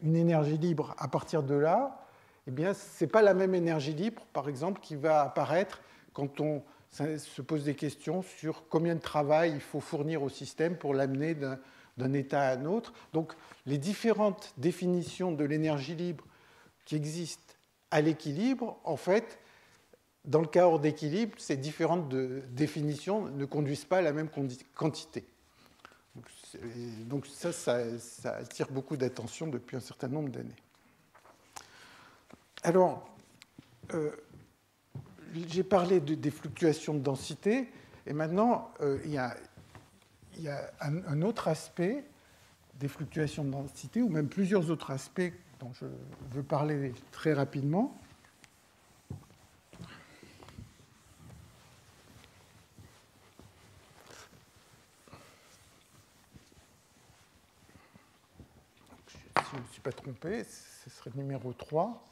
une énergie libre à partir de là, eh bien, ce n'est pas la même énergie libre, par exemple, qui va apparaître quand on se pose des questions sur combien de travail il faut fournir au système pour l'amener d'un état à un autre. Donc, les différentes définitions de l'énergie libre qui existent à l'équilibre, en fait, dans le cas hors d'équilibre, ces différentes définitions ne conduisent pas à la même quantité. Donc ça attire beaucoup d'attention depuis un certain nombre d'années. Alors, j'ai parlé des fluctuations de densité, et maintenant, il y a un autre aspect des fluctuations de densité, ou même plusieurs autres aspects dont je veux parler très rapidement. Si je ne me suis pas trompé, ce serait le numéro 3,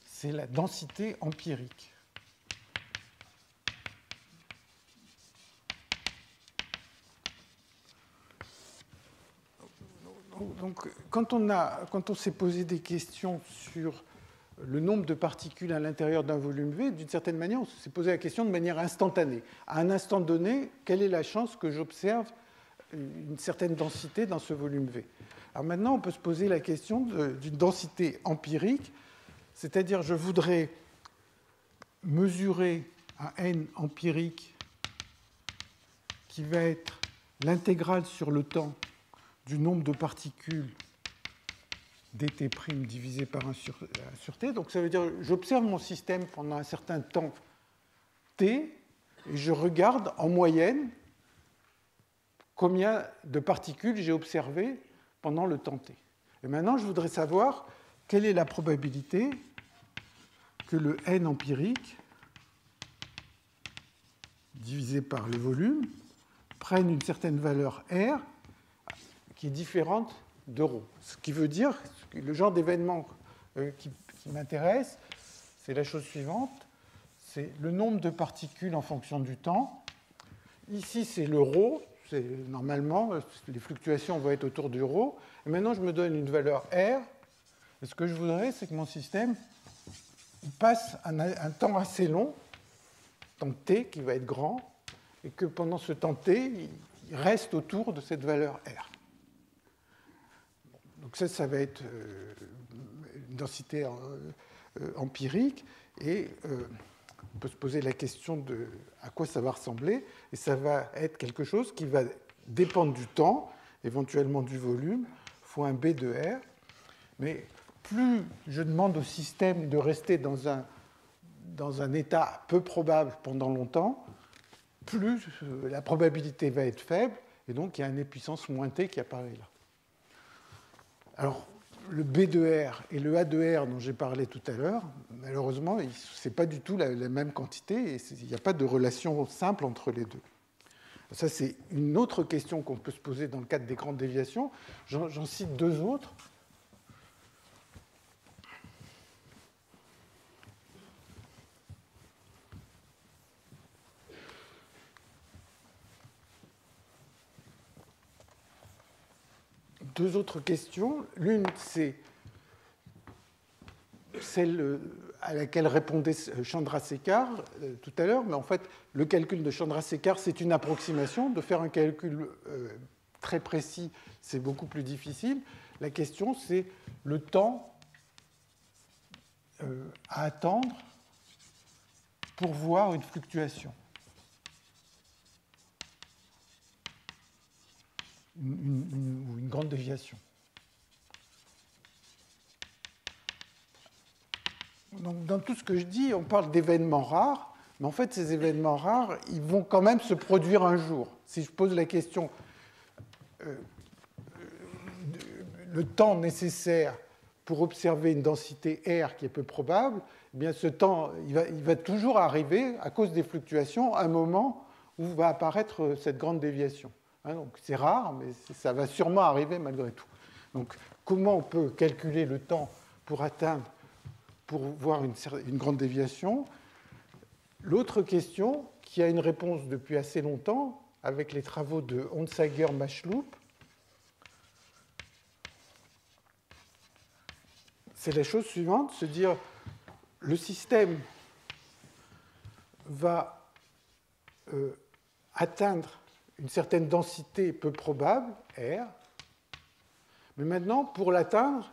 c'est la densité empirique. Donc, quand on s'est posé des questions sur le nombre de particules à l'intérieur d'un volume V, d'une certaine manière, on s'est posé la question de manière instantanée. À un instant donné, quelle est la chance que j'observe une certaine densité dans ce volume V? Alors maintenant, on peut se poser la question d'une densité empirique, c'est-à-dire je voudrais mesurer un n empirique qui va être l'intégrale sur le temps du nombre de particules dt' divisé par 1 sur t. Donc ça veut dire que j'observe mon système pendant un certain temps t, et je regarde en moyenne combien de particules j'ai observées pendant le temps t. Et maintenant, je voudrais savoir quelle est la probabilité que le n empirique divisé par le volume prenne une certaine valeur R qui est différente de ρ. Ce qui veut dire que le genre d'événement qui m'intéresse, c'est la chose suivante, c'est le nombre de particules en fonction du temps. Ici, c'est le ρ. Normalement, les fluctuations vont être autour du ρ. Et maintenant, je me donne une valeur R. Et ce que je voudrais, c'est que mon système passe un temps assez long, temps t, qui va être grand, et que pendant ce temps t, il reste autour de cette valeur R. Donc ça va être une densité empirique, et on peut se poser la question de à quoi ça va ressembler, et ça va être quelque chose qui va dépendre du temps, éventuellement du volume, fois un B de R. Mais plus je demande au système de rester dans un état peu probable pendant longtemps, plus la probabilité va être faible, et donc il y a une puissance moins t qui apparaît là. Alors, le B de R et le A de R dont j'ai parlé tout à l'heure, malheureusement, ce n'est pas du tout la même quantité, et il n'y a pas de relation simple entre les deux. Ça, c'est une autre question qu'on peut se poser dans le cadre des grandes déviations. J'en cite deux autres. Deux autres questions. L'une, c'est celle à laquelle répondait Chandrasekhar tout à l'heure, mais en fait, le calcul de Chandrasekhar, c'est une approximation. De faire un calcul très précis, c'est beaucoup plus difficile. La question, c'est le temps à attendre pour voir une fluctuation. Une grande déviation. Donc, dans tout ce que je dis, on parle d'événements rares, mais en fait, ces événements rares, ils vont quand même se produire un jour. Si je pose la question, le temps nécessaire pour observer une densité R qui est peu probable, eh bien ce temps, il va toujours arriver, à cause des fluctuations, à un moment où va apparaître cette grande déviation. Donc c'est rare, mais ça va sûrement arriver malgré tout. Donc comment on peut calculer le temps pour voir une grande déviation? L'autre question, qui a une réponse depuis assez longtemps, avec les travaux de Onsager-Machloup, c'est la chose suivante, se dire le système va atteindre une certaine densité peu probable, R, mais maintenant, pour l'atteindre,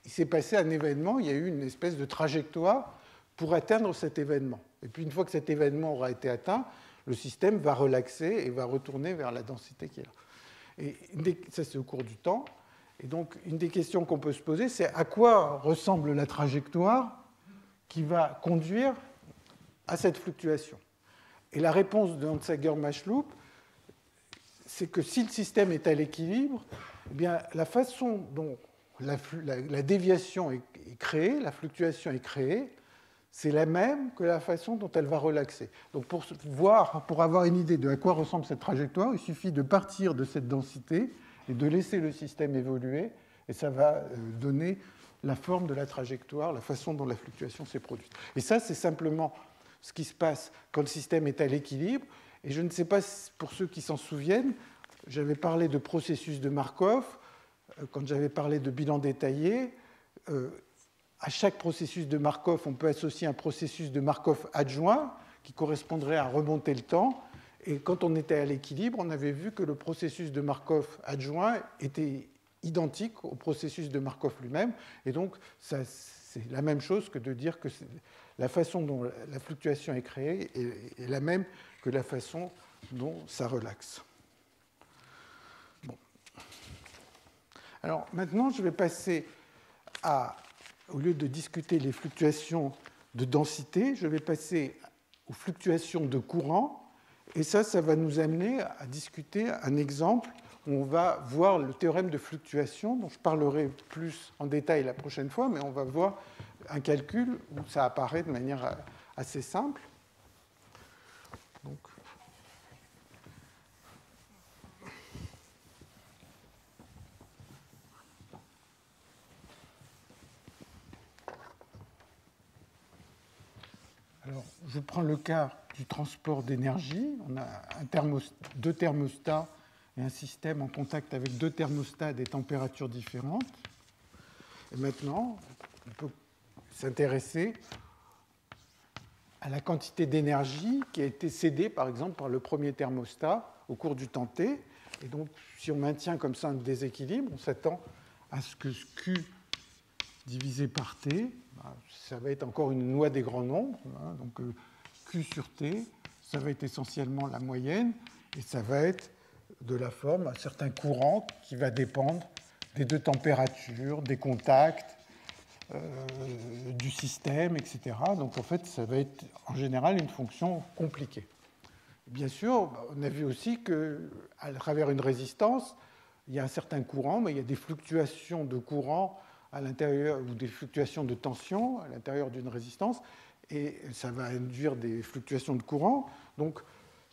il s'est passé un événement, il y a eu une espèce de trajectoire pour atteindre cet événement. Et puis une fois que cet événement aura été atteint, le système va relaxer et va retourner vers la densité qui est là. Et ça, c'est au cours du temps. Et donc, une des questions qu'on peut se poser, c'est à quoi ressemble la trajectoire qui va conduire à cette fluctuation. Et la réponse de Hansager-Maschlup, c'est que si le système est à l'équilibre, eh bien, la façon dont la déviation est créée, la fluctuation est créée, c'est la même que la façon dont elle va relaxer. Donc pour avoir une idée de à quoi ressemble cette trajectoire, il suffit de partir de cette densité et de laisser le système évoluer, et ça va donner la forme de la trajectoire, la façon dont la fluctuation s'est produite. Et ça, c'est simplement ce qui se passe quand le système est à l'équilibre. Et je ne sais pas, pour ceux qui s'en souviennent, j'avais parlé de processus de Markov, quand j'avais parlé de bilan détaillé. À chaque processus de Markov, on peut associer un processus de Markov adjoint qui correspondrait à remonter le temps. Et quand on était à l'équilibre, on avait vu que le processus de Markov adjoint était identique au processus de Markov lui-même. Et donc, c'est la même chose que de dire que la façon dont la fluctuation est créée est la même que la façon dont ça relaxe. Bon. Alors maintenant, je vais passer au lieu de discuter les fluctuations de densité, je vais passer aux fluctuations de courant. Et ça va nous amener à discuter un exemple où on va voir le théorème de fluctuation, dont je parlerai plus en détail la prochaine fois, mais on va voir un calcul où ça apparaît de manière assez simple. Donc, alors, je prends le cas du transport d'énergie. On a deux thermostats et un système en contact avec deux thermostats à des températures différentes. Et maintenant, on peut s'intéresser à la quantité d'énergie qui a été cédée, par exemple, par le premier thermostat au cours du temps t. Et donc, si on maintient comme ça un déséquilibre, on s'attend à ce que Q divisé par T, ça va être encore une loi des grands nombres. Donc, Q sur T, ça va être essentiellement la moyenne, et ça va être de la forme un certain courant qui va dépendre des deux températures, des contacts, du système, etc. Donc en fait, ça va être en général une fonction compliquée. Bien sûr, on a vu aussi qu'à travers une résistance, il y a un certain courant, mais il y a des fluctuations de courant à l'intérieur, ou des fluctuations de tension à l'intérieur d'une résistance, et ça va induire des fluctuations de courant. Donc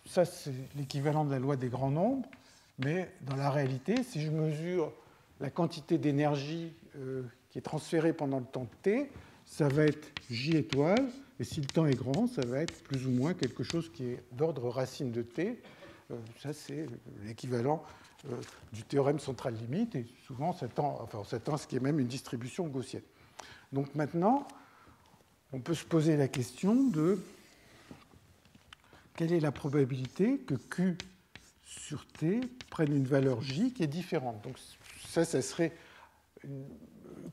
ça, c'est l'équivalent de la loi des grands nombres, mais dans la réalité, si je mesure la quantité d'énergie qui est transférée pendant le temps t, ça va être J étoile, et si le temps est grand, ça va être plus ou moins quelque chose qui est d'ordre racine de t. Ça, c'est l'équivalent du théorème central limite, et souvent, on s'attend à ce qu'il y ait même une distribution gaussienne. Donc maintenant, on peut se poser la question de quelle est la probabilité que Q sur T prenne une valeur J qui est différente. Donc ça serait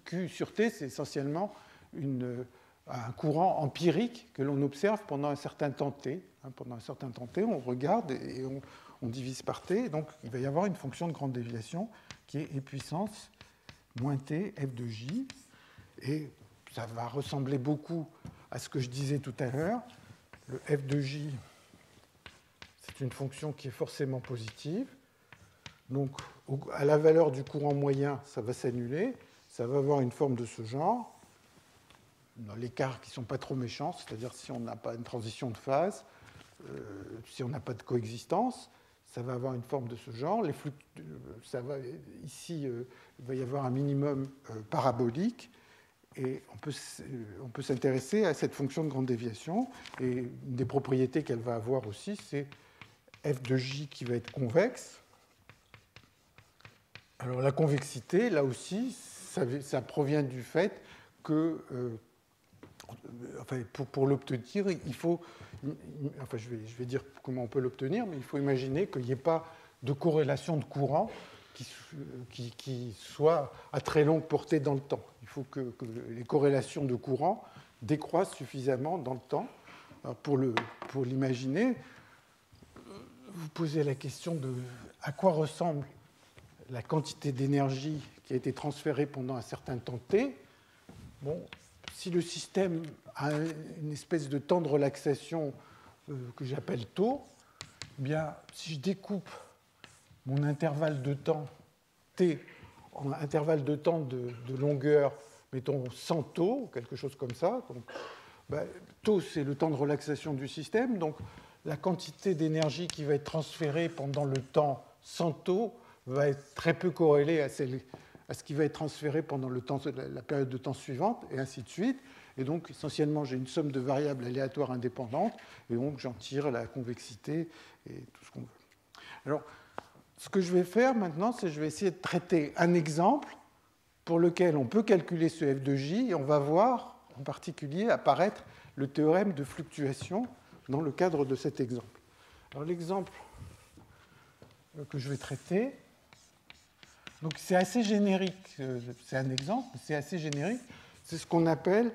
Q sur T, c'est essentiellement un courant empirique que l'on observe pendant un certain temps T. Pendant un certain temps T, on regarde et on divise par T. Et donc, il va y avoir une fonction de grande déviation qui est E puissance moins T, f de J. Et ça va ressembler beaucoup à ce que je disais tout à l'heure. Le f de J, c'est une fonction qui est forcément positive. Donc, à la valeur du courant moyen, ça va s'annuler. Ça va avoir une forme de ce genre, dans les cas qui ne sont pas trop méchants, c'est-à-dire si on n'a pas une transition de phase, si on n'a pas de coexistence, ça va avoir une forme de ce genre. Ici, il va y avoir un minimum parabolique, et on peut s'intéresser à cette fonction de grande déviation. Et une des propriétés qu'elle va avoir aussi, c'est f de j qui va être convexe. Alors la convexité, là aussi, ça provient du fait que, pour l'obtenir, il faut, je vais dire comment on peut l'obtenir, mais il faut imaginer qu'il n'y ait pas de corrélation de courant qui soit à très longue portée dans le temps. Il faut que les corrélations de courant décroissent suffisamment dans le temps. Alors pour l'imaginer, vous posez la question de à quoi ressemble la quantité d'énergie qui a été transférée pendant un certain temps t. Bon, si le système a une espèce de temps de relaxation que j'appelle taux, eh bien, si je découpe mon intervalle de temps t en intervalle de temps de longueur, mettons 100 taux, quelque chose comme ça, donc, taux, c'est le temps de relaxation du système, donc la quantité d'énergie qui va être transférée pendant le temps 100 taux va être très peu corrélée à ce qui va être transféré pendant la période de temps suivante, et ainsi de suite. Et donc, essentiellement, j'ai une somme de variables aléatoires indépendantes, et donc j'en tire la convexité et tout ce qu'on veut. Alors, ce que je vais faire maintenant, c'est que je vais essayer de traiter un exemple pour lequel on peut calculer ce f de j, et on va voir en particulier apparaître le théorème de fluctuation dans le cadre de cet exemple. Alors, l'exemple que je vais traiter, donc c'est assez générique, c'est un exemple, c'est assez générique, c'est ce qu'on appelle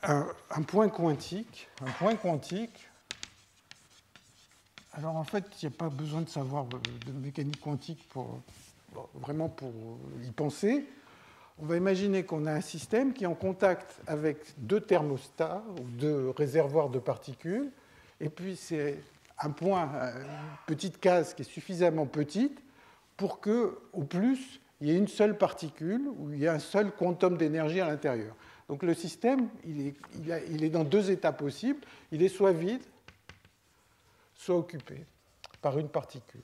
un point quantique. Un point quantique, alors en fait, il n'y a pas besoin de savoir de mécanique quantique vraiment pour y penser. On va imaginer qu'on a un système qui est en contact avec deux thermostats ou deux réservoirs de particules, et puis c'est un point, une petite case qui est suffisamment petite pour qu'au plus, il y ait une seule particule ou il y ait un seul quantum d'énergie à l'intérieur. Donc le système, il est dans deux états possibles. Il est soit vide, soit occupé par une particule.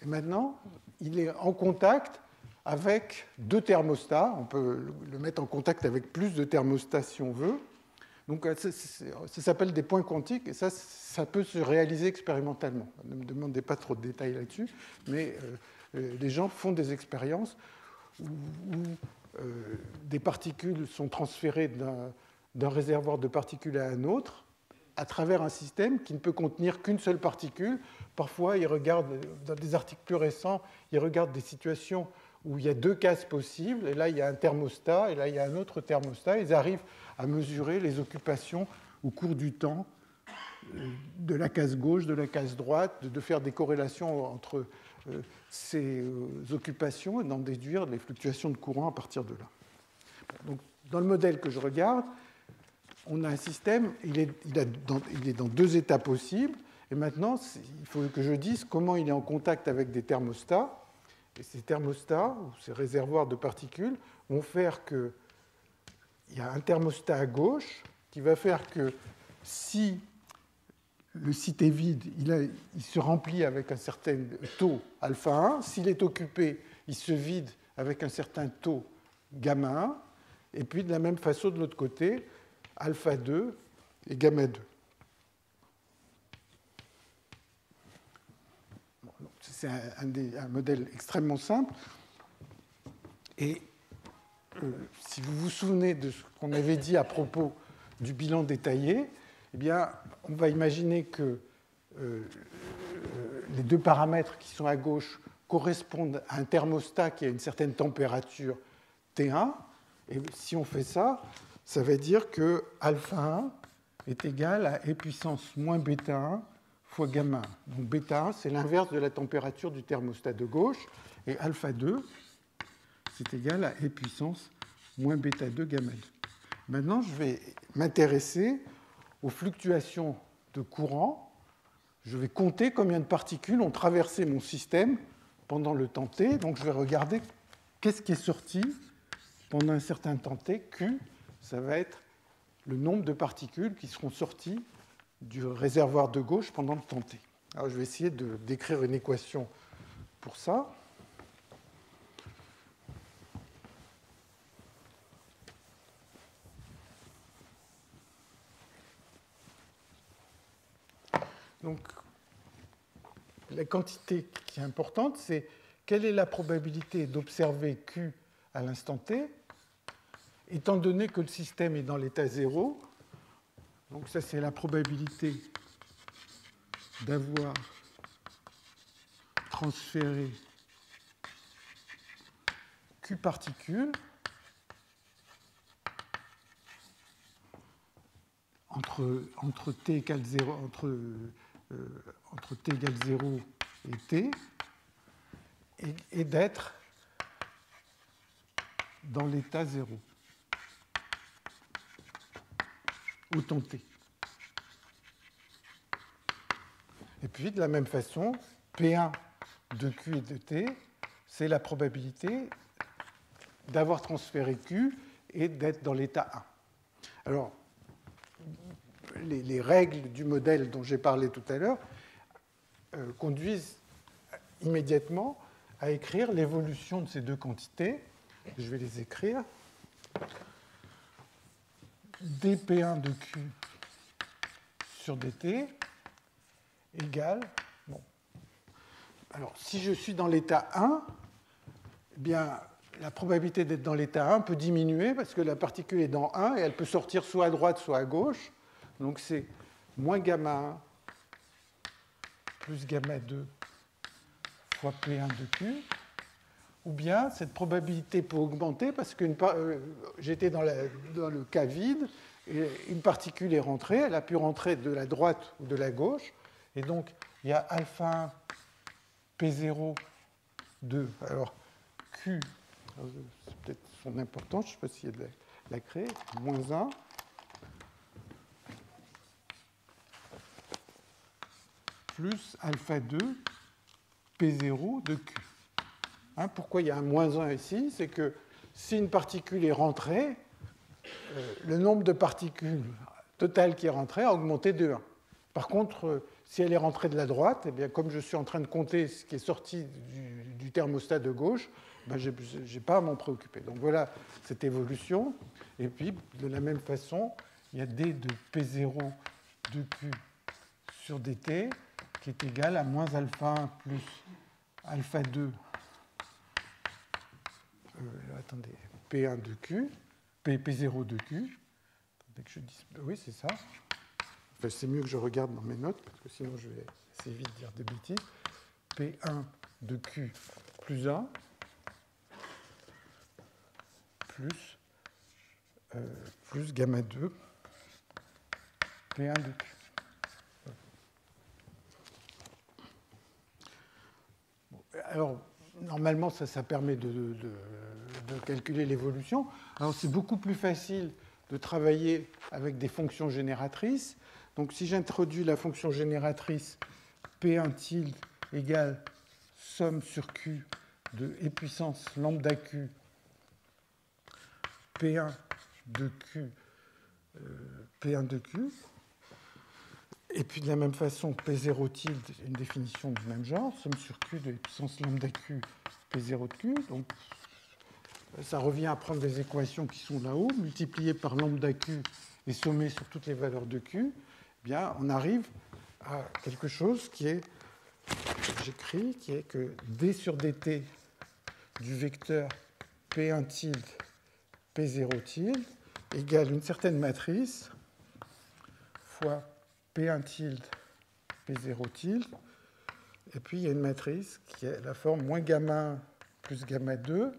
Et maintenant, il est en contact avec deux thermostats. On peut le mettre en contact avec plus de thermostats si on veut. Donc ça s'appelle des points quantiques, et ça peut se réaliser expérimentalement. Ne me demandez pas trop de détails là-dessus, mais les gens font des expériences où des particules sont transférées d'un réservoir de particules à un autre à travers un système qui ne peut contenir qu'une seule particule. Parfois, ils regardent, dans des articles plus récents, ils regardent des situations où il y a deux cases possibles, et là il y a un thermostat, et là il y a un autre thermostat. Ils arrivent à mesurer les occupations au cours du temps de la case gauche, de la case droite, de faire des corrélations entre ces occupations et d'en déduire les fluctuations de courant à partir de là. Donc, dans le modèle que je regarde, on a un système, il est dans deux états possibles, et maintenant il faut que je dise comment il est en contact avec des thermostats. Et ces thermostats, ou ces réservoirs de particules, vont faire qu'il y a un thermostat à gauche qui va faire que si le site est vide, il se remplit avec un certain taux alpha 1. S'il est occupé, il se vide avec un certain taux gamma 1. Et puis de la même façon, de l'autre côté, alpha 2 et gamma 2. C'est un modèle extrêmement simple. Et si vous vous souvenez de ce qu'on avait dit à propos du bilan détaillé, eh bien, on va imaginer que les deux paramètres qui sont à gauche correspondent à un thermostat qui a une certaine température T1. Et si on fait ça, ça veut dire que alpha 1 est égal à e puissance moins bêta 1 fois gamma 1. Donc bêta 1, c'est l'inverse de la température du thermostat de gauche, et alpha 2, c'est égal à e puissance moins bêta 2 gamma 2. Maintenant, je vais m'intéresser aux fluctuations de courant. Je vais compter combien de particules ont traversé mon système pendant le temps t. Donc je vais regarder qu'est-ce qui est sorti pendant un certain temps t. Q, ça va être le nombre de particules qui seront sorties du réservoir de gauche pendant le temps t. Alors je vais essayer de décrire une équation pour ça. Donc, la quantité qui est importante, c'est quelle est la probabilité d'observer Q à l'instant t, étant donné que le système est dans l'état 0. Donc ça, c'est la probabilité d'avoir transféré Q particules entre t égale 0, entre t égale 0 et t, et d'être dans l'état 0, où ton t. Et puis, de la même façon, P1 de Q et de T, c'est la probabilité d'avoir transféré Q et d'être dans l'état 1. Alors, les règles du modèle dont j'ai parlé tout à l'heure conduisent immédiatement à écrire l'évolution de ces deux quantités. Je vais les écrire. dp1 de Q sur dt égale... Bon. Alors, si je suis dans l'état 1, eh bien, la probabilité d'être dans l'état 1 peut diminuer parce que la particule est dans 1 et elle peut sortir soit à droite, soit à gauche. Donc, c'est moins gamma 1 plus gamma 2 fois P1 de Q. Ou bien, cette probabilité peut augmenter parce que j'étais dans le cas vide et une particule est rentrée. Elle a pu rentrer de la droite ou de la gauche. Et donc, il y a alpha 1 P0 2. Alors, Q, c'est peut-être son importance, je ne sais pas s'il y a de la créer, moins 1. Plus alpha 2 P0 de Q. Hein, pourquoi il y a un moins 1 ici? C'est que si une particule est rentrée, le nombre de particules totales qui est rentrée a augmenté de 1. Par contre, si elle est rentrée de la droite, eh bien, comme je suis en train de compter ce qui est sorti du thermostat de gauche, ben, je n'ai pas à m'en préoccuper. Donc voilà cette évolution. Et puis, de la même façon, il y a d de P0 de Q sur dt qui est égal à moins alpha 1 plus alpha 2, attendez, P1 de Q, P0 de Q. Attendez que je dise, oui, c'est ça. Enfin, c'est mieux que je regarde dans mes notes, parce que sinon je vais assez vite dire des bêtises. P1 de Q plus 1 plus gamma 2 P1 de Q. Alors, normalement, ça permet de calculer l'évolution. Alors, c'est beaucoup plus facile de travailler avec des fonctions génératrices. Donc, si j'introduis la fonction génératrice P1 tilde égale somme sur Q de e puissance lambda Q P1 de Q P1 de Q. Et puis de la même façon, P0 tilde, une définition du même genre, somme sur Q de puissance lambda Q, P0 de Q. Donc ça revient à prendre des équations qui sont là-haut, multipliées par lambda Q et sommées sur toutes les valeurs de Q. Eh bien, on arrive à quelque chose qui est, j'écris, qui est que d sur dt du vecteur P1 tilde, P0 tilde, égale une certaine matrice fois P1 tilde, P0 tilde, et puis il y a une matrice qui est la forme moins gamma 1 plus gamma 2.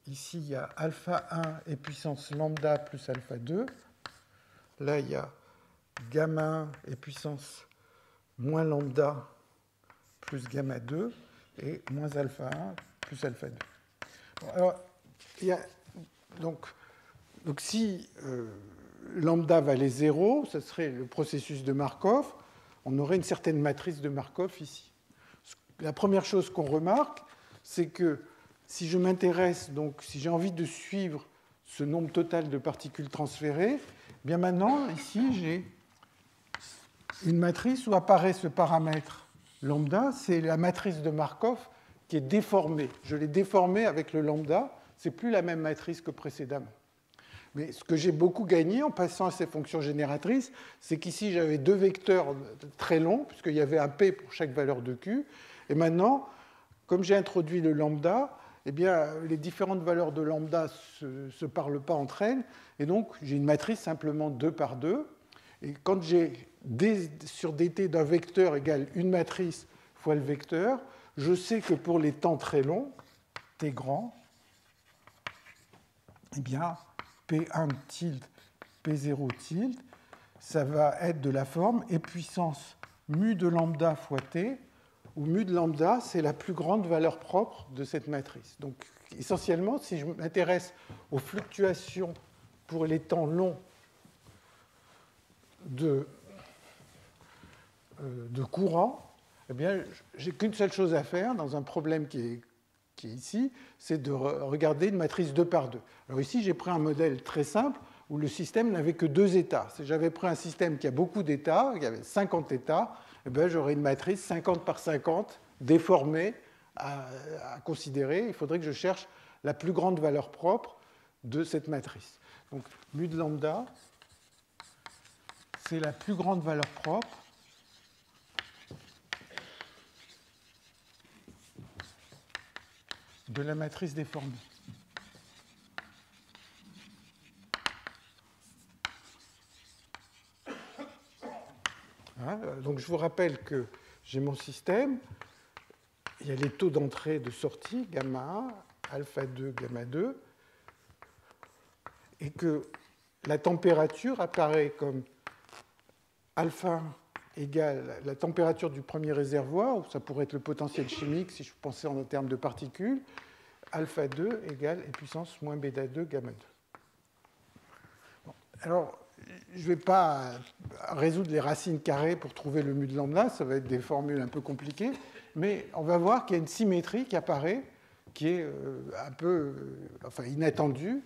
Ici, il y a alpha 1 et puissance lambda plus alpha 2. Là, il y a gamma 1 et puissance moins lambda plus gamma 2 et moins alpha 1 plus alpha 2. Bon, alors, il y a, donc si lambda valait 0, ce serait le processus de Markov, on aurait une certaine matrice de Markov ici. La première chose qu'on remarque, c'est que si je m'intéresse, donc si j'ai envie de suivre ce nombre total de particules transférées, bien maintenant, ici, j'ai une matrice où apparaît ce paramètre lambda, c'est la matrice de Markov qui est déformée. Je l'ai déformée avec le lambda, c'est plus la même matrice que précédemment. Mais ce que j'ai beaucoup gagné en passant à ces fonctions génératrices, c'est qu'ici, j'avais deux vecteurs très longs, puisqu'il y avait un P pour chaque valeur de Q. Et maintenant, comme j'ai introduit le lambda, eh bien, les différentes valeurs de lambda ne se parlent pas entre elles. Et donc, j'ai une matrice simplement 2 par 2. Et quand j'ai d sur dt d'un vecteur égale une matrice fois le vecteur, je sais que pour les temps très longs, t grand, eh bien, P1 tilde, P0 tilde, ça va être de la forme e puissance mu de lambda fois t, où mu de lambda, c'est la plus grande valeur propre de cette matrice. Donc, essentiellement, si je m'intéresse aux fluctuations pour les temps longs de courant, eh bien, j'ai qu'une seule chose à faire dans un problème qui est ici, c'est de regarder une matrice 2 par 2. Alors ici, j'ai pris un modèle très simple où le système n'avait que 2 états. Si j'avais pris un système qui a beaucoup d'états, il y avait 50 états, eh bien, j'aurais une matrice 50 par 50 déformée à considérer. Il faudrait que je cherche la plus grande valeur propre de cette matrice. Donc, mu de lambda, c'est la plus grande valeur propre de la matrice déformée. Hein, donc je vous rappelle que j'ai mon système, il y a les taux d'entrée et de sortie, gamma 1, alpha 2, gamma 2, et que la température apparaît comme alpha égale la température du premier réservoir, ou ça pourrait être le potentiel chimique si je pensais en termes de particules, alpha 2 égale e puissance moins bêta 2 gamma 2. Bon, alors, je ne vais pas résoudre les racines carrées pour trouver le mu de lambda, ça va être des formules un peu compliquées, mais on va voir qu'il y a une symétrie qui apparaît, qui est un peu inattendue.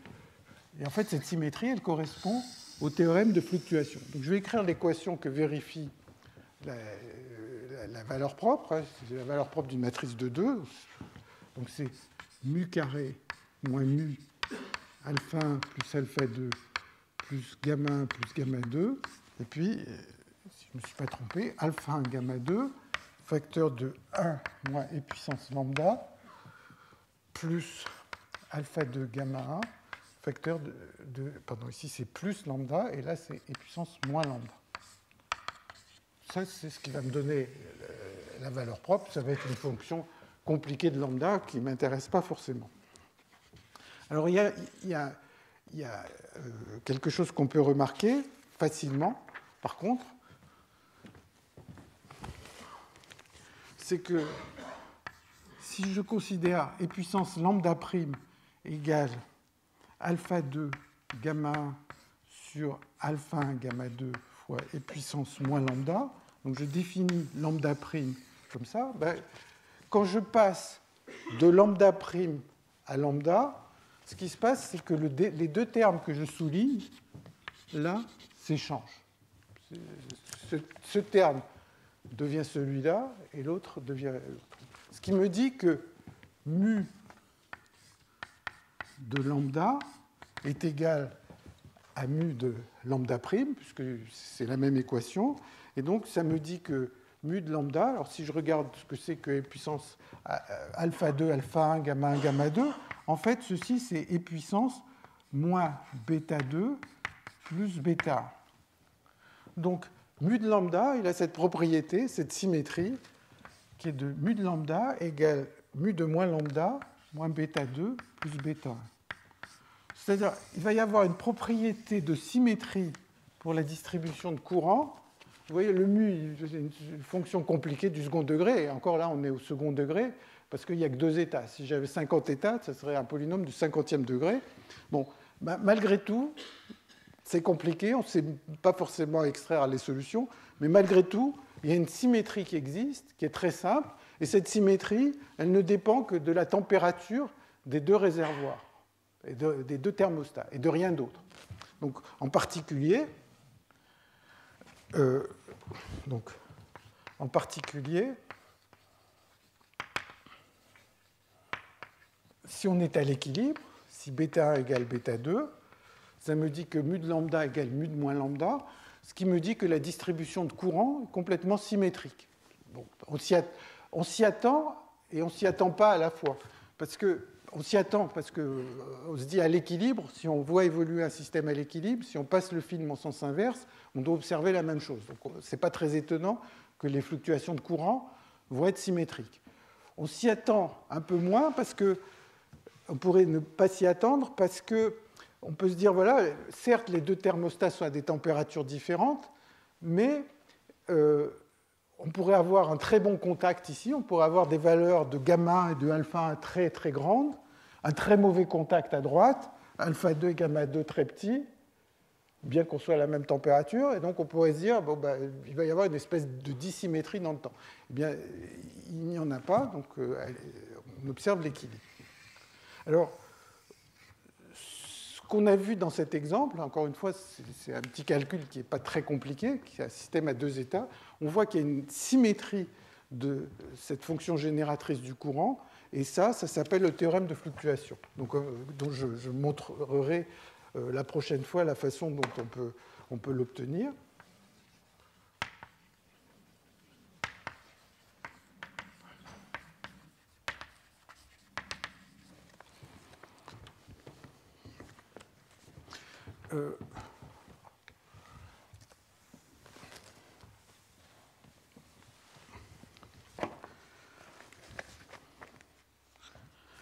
Et en fait, cette symétrie, elle correspond au théorème de fluctuation. Donc, je vais écrire l'équation que vérifie la valeur propre. Hein, c'est la valeur propre d'une matrice de 2. Donc, c'est mu carré moins mu alpha 1 plus alpha 2 plus gamma 1 plus gamma 2. Et puis, si je ne me suis pas trompé, alpha 1 gamma 2, facteur de 1 moins e puissance lambda, plus alpha 2 gamma 1, facteur pardon, ici c'est plus lambda, et là c'est e puissance moins lambda. Ça, c'est ce qui va me donner la valeur propre. Ça va être une fonction compliquée de lambda qui ne m'intéresse pas forcément. Alors, il y a quelque chose qu'on peut remarquer facilement, par contre, c'est que si je considère e puissance lambda prime égale alpha 2 gamma 1 sur alpha 1 gamma 2 fois e puissance moins lambda, donc je définis lambda prime comme ça, ben, quand je passe de lambda prime à lambda, ce qui se passe, c'est que les deux termes que je souligne, là, s'échangent. Ce terme devient celui-là et l'autre devient l'autre. Ce qui me dit que mu de lambda est égal à mu de lambda prime, puisque c'est la même équation. Et donc, ça me dit que mu de lambda, alors si je regarde ce que c'est que e puissance alpha 2, alpha 1, gamma 1, gamma 2, en fait, ceci, c'est e puissance moins bêta 2 plus bêta 1. Donc, mu de lambda, il a cette propriété, cette symétrie, qui est de mu de lambda égale mu de moins lambda moins bêta 2 plus bêta 1. C'est-à-dire, il va y avoir une propriété de symétrie pour la distribution de courant. Vous voyez, le mu, c'est une fonction compliquée du second degré. Et encore là, on est au second degré, parce qu'il n'y a que 2 états. Si j'avais 50 états, ça serait un polynôme du 50e degré. Bon, malgré tout, c'est compliqué, on ne sait pas forcément extraire les solutions, mais malgré tout, il y a une symétrie qui existe, qui est très simple, et cette symétrie, elle ne dépend que de la température des deux réservoirs, et des deux thermostats, et de rien d'autre. Donc, en particulier, si on est à l'équilibre, si bêta 1 égale bêta 2, ça me dit que mu de lambda égale mu de moins lambda, ce qui me dit que la distribution de courant est complètement symétrique. Bon, on s'y attend et on ne s'y attend pas à la fois. On s'y attend parce qu'on se dit à l'équilibre, si on voit évoluer un système à l'équilibre, si on passe le film en sens inverse, on doit observer la même chose. Donc ce n'est pas très étonnant que les fluctuations de courant vont être symétriques. On s'y attend un peu moins parce qu'on pourrait ne pas s'y attendre parce qu'on peut se dire, voilà, certes les deux thermostats sont à des températures différentes, mais on pourrait avoir un très bon contact ici, on pourrait avoir des valeurs de gamma et de alpha très très grandes, un très mauvais contact à droite, alpha 2 et gamma 2 très petits, bien qu'on soit à la même température, et donc on pourrait se dire bon, ben, il va y avoir une espèce de dissymétrie dans le temps. Eh bien, il n'y en a pas, donc on observe l'équilibre. Alors, ce qu'on a vu dans cet exemple, encore une fois, c'est un petit calcul qui n'est pas très compliqué, qui est un système à deux états, on voit qu'il y a une symétrie de cette fonction génératrice du courant, et ça s'appelle le théorème de fluctuation, donc, dont je montrerai la prochaine fois la façon dont on peut l'obtenir.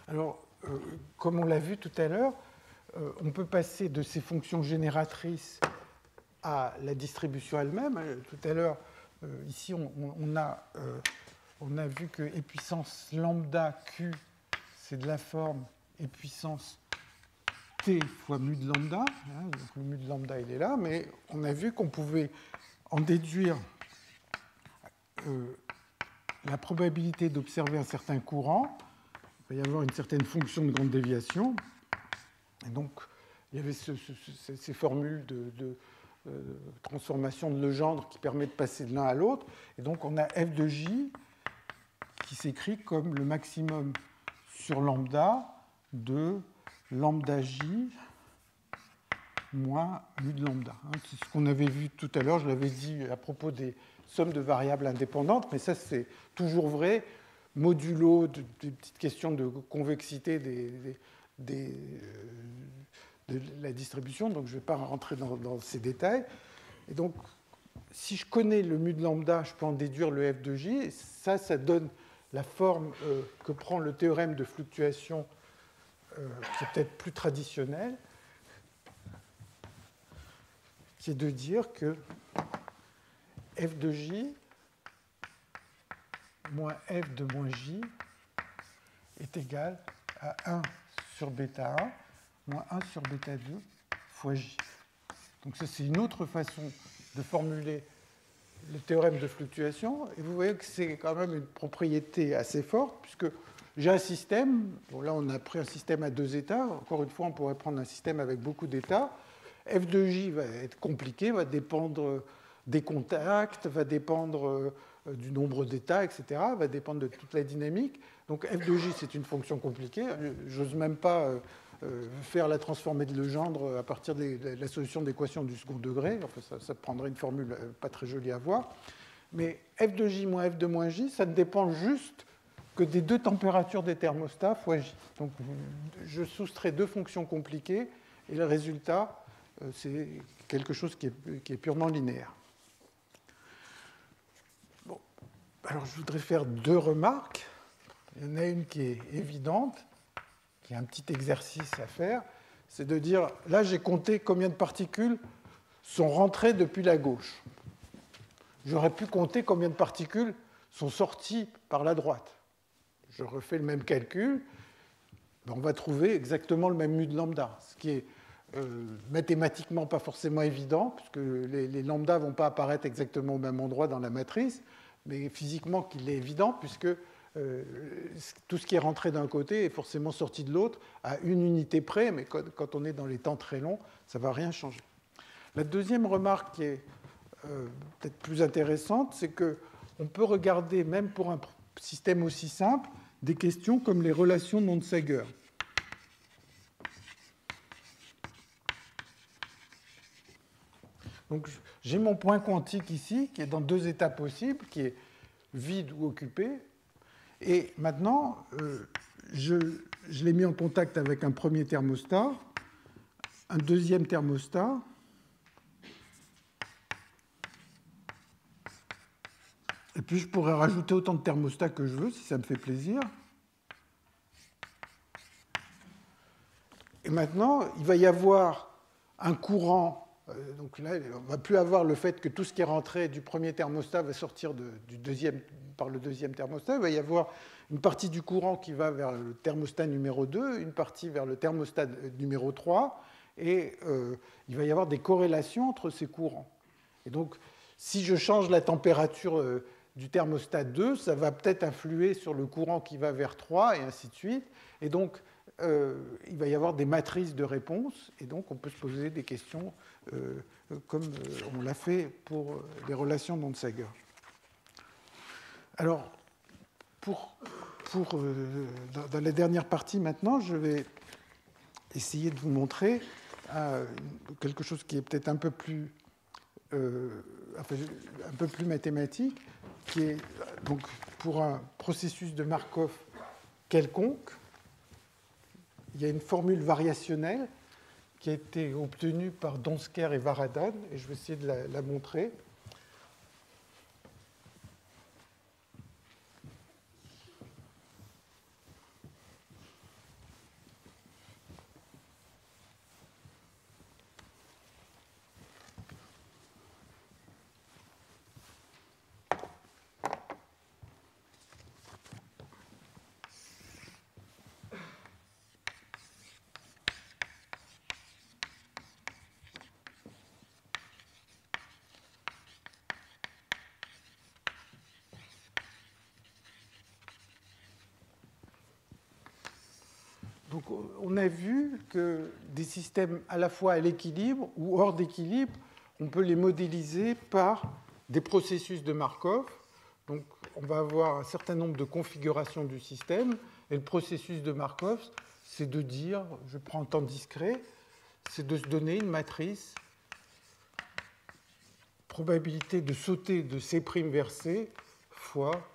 Alors, comme on l'a vu tout à l'heure, on peut passer de ces fonctions génératrices à la distribution elle-même. Tout à l'heure, ici, on a vu que e puissance lambda q, c'est de la forme e puissance t fois mu de lambda. Donc le mu de lambda, il est là, mais on a vu qu'on pouvait en déduire la probabilité d'observer un certain courant. Il va y avoir une certaine fonction de grande déviation. Et donc, il y avait ces formules de transformation de Legendre qui permettent de passer de l'un à l'autre. Et donc, on a f de j qui s'écrit comme le maximum sur lambda de lambda j moins mu de lambda. C'est ce qu'on avait vu tout à l'heure, je l'avais dit à propos des sommes de variables indépendantes, mais ça, c'est toujours vrai, modulo des petites questions de convexité de la distribution, donc je ne vais pas rentrer dans ces détails. Et donc, si je connais le mu de lambda, je peux en déduire le f de j, et ça donne la forme que prend le théorème de fluctuation, qui est peut-être plus traditionnel, qui est de dire que f de j moins f de moins j est égal à 1 sur bêta 1 moins 1 sur bêta 2 fois j. Donc ça, c'est une autre façon de formuler le théorème de fluctuation. Et vous voyez que c'est quand même une propriété assez forte, puisque j'ai un système, bon là on a pris un système à deux états, encore une fois on pourrait prendre un système avec beaucoup d'états. F de j va être compliqué, va dépendre des contacts, va dépendre du nombre d'états, etc., va dépendre de toute la dynamique. Donc f de j, c'est une fonction compliquée. J'ose même pas faire la transformée de Legendre à partir de la solution d'équation du second degré. Enfin, ça prendrait une formule pas très jolie à voir. Mais f de j moins f de moins j, ça ne dépend juste que des deux températures des thermostats fois j. Donc je soustrais deux fonctions compliquées et le résultat, c'est quelque chose qui est purement linéaire. Bon. Alors je voudrais faire deux remarques. Il y en a une qui est évidente, qui est un petit exercice à faire, c'est de dire, là j'ai compté combien de particules sont rentrées depuis la gauche. J'aurais pu compter combien de particules sont sorties par la droite. Je refais le même calcul, on va trouver exactement le même mu de lambda, ce qui est mathématiquement pas forcément évident, puisque les lambdas ne vont pas apparaître exactement au même endroit dans la matrice, mais physiquement qu'il est évident, puisque tout ce qui est rentré d'un côté est forcément sorti de l'autre à une unité près, mais quand on est dans les temps très longs, ça ne va rien changer. La deuxième remarque qui est peut-être plus intéressante, c'est qu'on peut regarder, même pour un système aussi simple, des questions comme les relations de Monsager. Donc, j'ai mon point quantique ici, qui est dans deux états possibles, qui est vide ou occupé. Et maintenant, je l'ai mis en contact avec un premier thermostat, un deuxième thermostat, et puis je pourrais rajouter autant de thermostats que je veux, si ça me fait plaisir. Et maintenant, il va y avoir un courant donc là, on ne va plus avoir le fait que tout ce qui est rentré du premier thermostat va sortir par le deuxième thermostat. Il va y avoir une partie du courant qui va vers le thermostat numéro 2, une partie vers le thermostat numéro 3, et il va y avoir des corrélations entre ces courants. Et donc, si je change la température du thermostat 2, ça va peut-être influer sur le courant qui va vers 3, et ainsi de suite. Et donc, il va y avoir des matrices de réponses, et donc on peut se poser des questions comme on l'a fait pour les relations d'Onsager. Alors, dans la dernière partie maintenant, je vais essayer de vous montrer quelque chose qui est peut-être un peu plus mathématique, qui est donc pour un processus de Markov quelconque, il y a une formule variationnelle qui a été obtenue par Donsker et Varadhan, et je vais essayer de la montrer. Donc, on a vu que des systèmes à la fois à l'équilibre ou hors d'équilibre, on peut les modéliser par des processus de Markov. Donc, on va avoir un certain nombre de configurations du système. Et le processus de Markov, c'est de dire, je prends un temps discret, c'est de se donner une matrice probabilité de sauter de C' vers C fois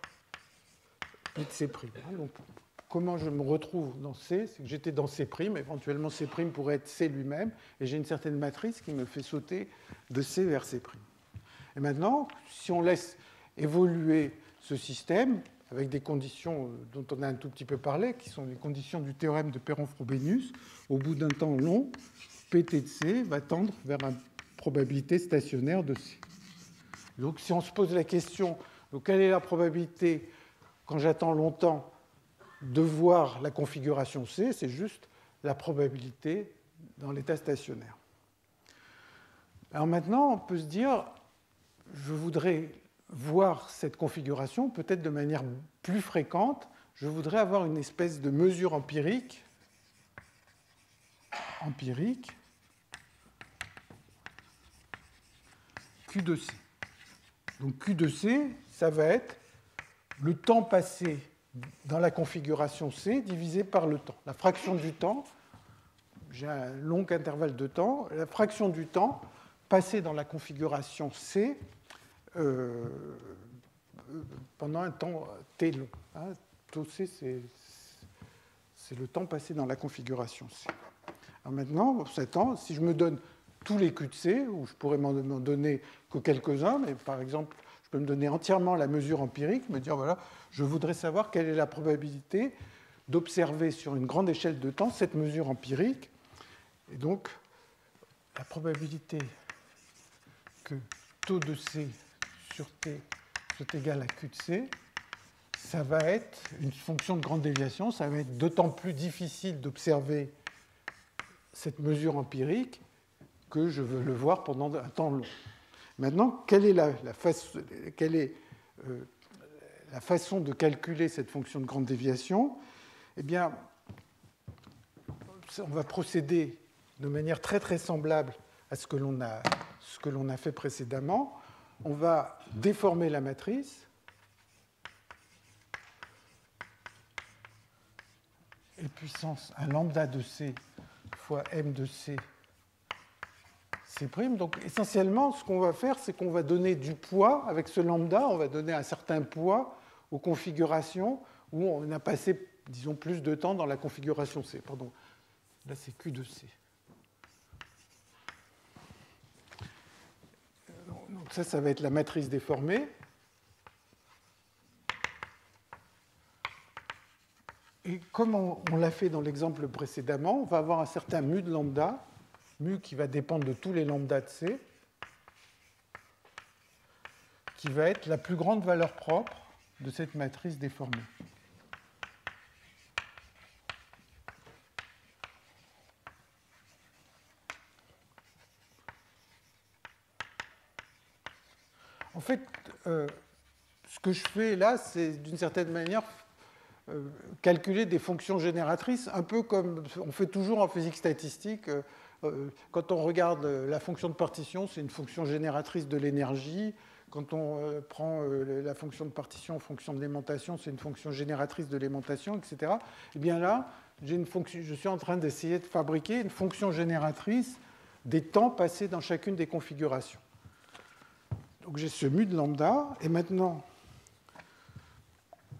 I de C'. Donc, comment je me retrouve dans C? C'est que j'étais dans C', éventuellement C' pourrait être C lui-même, et j'ai une certaine matrice qui me fait sauter de C vers C'. Et maintenant, si on laisse évoluer ce système avec des conditions dont on a un tout petit peu parlé, qui sont les conditions du théorème de Perron-Frobenius, au bout d'un temps long, Pt de C va tendre vers une probabilité stationnaire de C. Donc si on se pose la question, donc quelle est la probabilité quand j'attends longtemps de voir la configuration C, c'est juste la probabilité dans l'état stationnaire. Alors maintenant, on peut se dire, je voudrais voir cette configuration peut-être de manière plus fréquente, je voudrais avoir une espèce de mesure empirique Q de C. Donc Q de C, ça va être le temps passé dans la configuration C divisé par le temps. La fraction du temps, j'ai un long intervalle de temps, la fraction du temps passé dans la configuration C pendant un temps t long. Tau C, c'est le temps passé dans la configuration C. Alors maintenant, si je me donne tous les Q de C, ou je pourrais m'en donner que quelques-uns, mais par exemple, je peux me donner entièrement la mesure empirique, me dire, voilà, je voudrais savoir quelle est la probabilité d'observer sur une grande échelle de temps cette mesure empirique. Et donc, la probabilité que taux de C sur T soit égal à Q de C, ça va être une fonction de grande déviation, ça va être d'autant plus difficile d'observer cette mesure empirique que je veux le voir pendant un temps long. Maintenant, quelle est la façon de calculer cette fonction de grande déviation? Eh bien, on va procéder de manière très très semblable à ce que l'on a fait précédemment. On va déformer la matrice et puissance 1 lambda de C fois M de C C'. Donc essentiellement, ce qu'on va faire, c'est qu'on va donner du poids avec ce lambda, on va donner un certain poids aux configurations où on a passé, disons, plus de temps dans la configuration C. Pardon, là c'est Q de C. Donc ça va être la matrice déformée. Et comme on l'a fait dans l'exemple précédemment, on va avoir un certain mu de lambda mu qui va dépendre de tous les lambda de C, qui va être la plus grande valeur propre de cette matrice déformée. En fait, ce que je fais là, c'est d'une certaine manière calculer des fonctions génératrices, un peu comme on fait toujours en physique statistique. Quand on regarde la fonction de partition, c'est une fonction génératrice de l'énergie. Quand on prend la fonction de partition en fonction de l'aimantation, c'est une fonction génératrice de l'aimantation, etc. Et bien là, je suis en train d'essayer de fabriquer une fonction génératrice des temps passés dans chacune des configurations. Donc j'ai ce mu de lambda, et maintenant,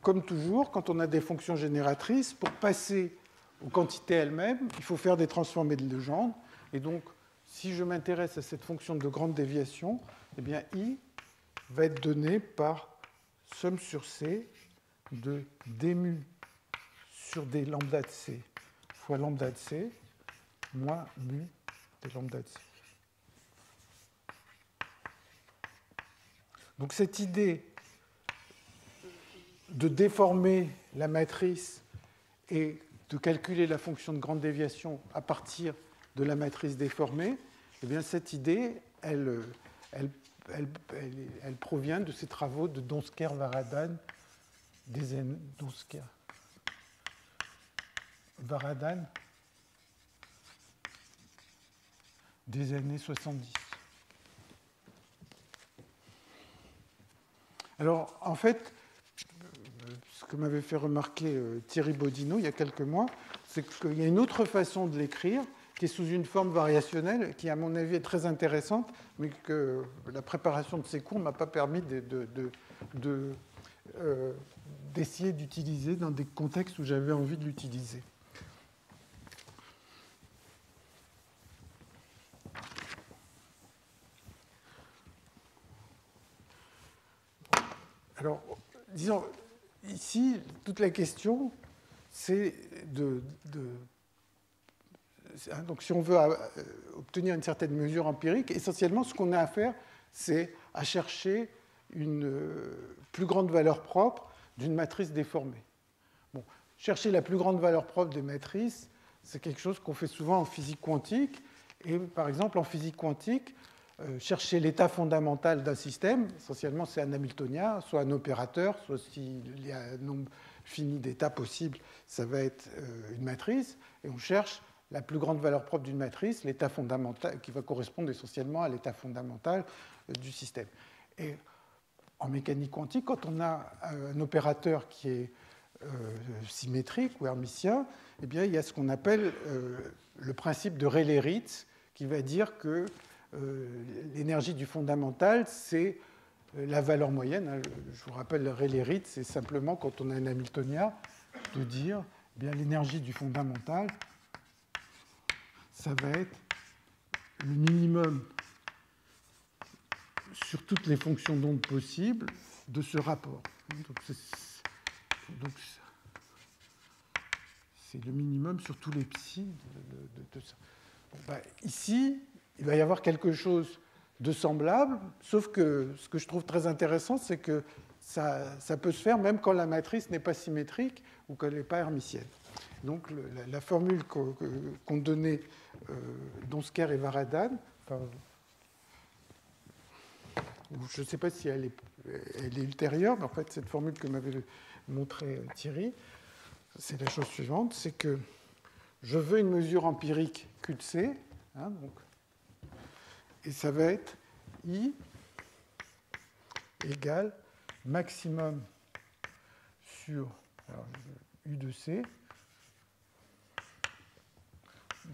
comme toujours, quand on a des fonctions génératrices, pour passer aux quantités elles-mêmes, il faut faire des transformées de Legendre. Et donc, si je m'intéresse à cette fonction de grande déviation, eh bien, I va être donné par somme sur C de d mu sur des lambda de C fois lambda de C moins mu des lambda de C. Donc cette idée de déformer la matrice et de calculer la fonction de grande déviation à partir de la matrice déformée, eh bien cette idée, elle provient de ces travaux de Donsker-Varadhan des années 70. Alors, en fait, ce que m'avait fait remarquer Thierry Bodino il y a quelques mois, c'est qu'il y a une autre façon de l'écrire qui est sous une forme variationnelle, qui, à mon avis, est très intéressante, mais que la préparation de ces cours ne m'a pas permis d'essayer d'utiliser dans des contextes où j'avais envie de l'utiliser. Alors, disons, ici, toute la question, c'est donc, si on veut obtenir une certaine mesure empirique, essentiellement, ce qu'on a à faire, c'est à chercher une plus grande valeur propre d'une matrice déformée. Bon, chercher la plus grande valeur propre des matrices, c'est quelque chose qu'on fait souvent en physique quantique. Et par exemple, en physique quantique, chercher l'état fondamental d'un système, essentiellement c'est un hamiltonien, soit un opérateur, soit s'il y a un nombre fini d'états possibles, ça va être une matrice, et on cherche la plus grande valeur propre d'une matrice, l'état fondamental, qui va correspondre essentiellement à l'état fondamental du système. Et en mécanique quantique, quand on a un opérateur qui est symétrique ou hermitien, eh bien, il y a ce qu'on appelle le principe de Rayleigh-Ritz, qui va dire que l'énergie du fondamental, c'est la valeur moyenne. Je vous rappelle, Rayleigh-Ritz, c'est simplement, quand on a un hamiltonien, de dire eh bien l'énergie du fondamental, ça va être le minimum sur toutes les fonctions d'onde possibles de ce rapport. Donc c'est le minimum sur tous les psi de ça. Bon, ben, ici, il va y avoir quelque chose de semblable, sauf que ce que je trouve très intéressant, c'est que ça peut se faire même quand la matrice n'est pas symétrique ou qu'elle n'est pas hermitienne. Donc la formule qu'ont donnée Donsker et Varadhan, enfin, je ne sais pas si elle est ultérieure, mais en fait, cette formule que m'avait montrée Thierry, c'est la chose suivante, c'est que je veux une mesure empirique Q de C, hein, donc, et ça va être I égale maximum sur U de C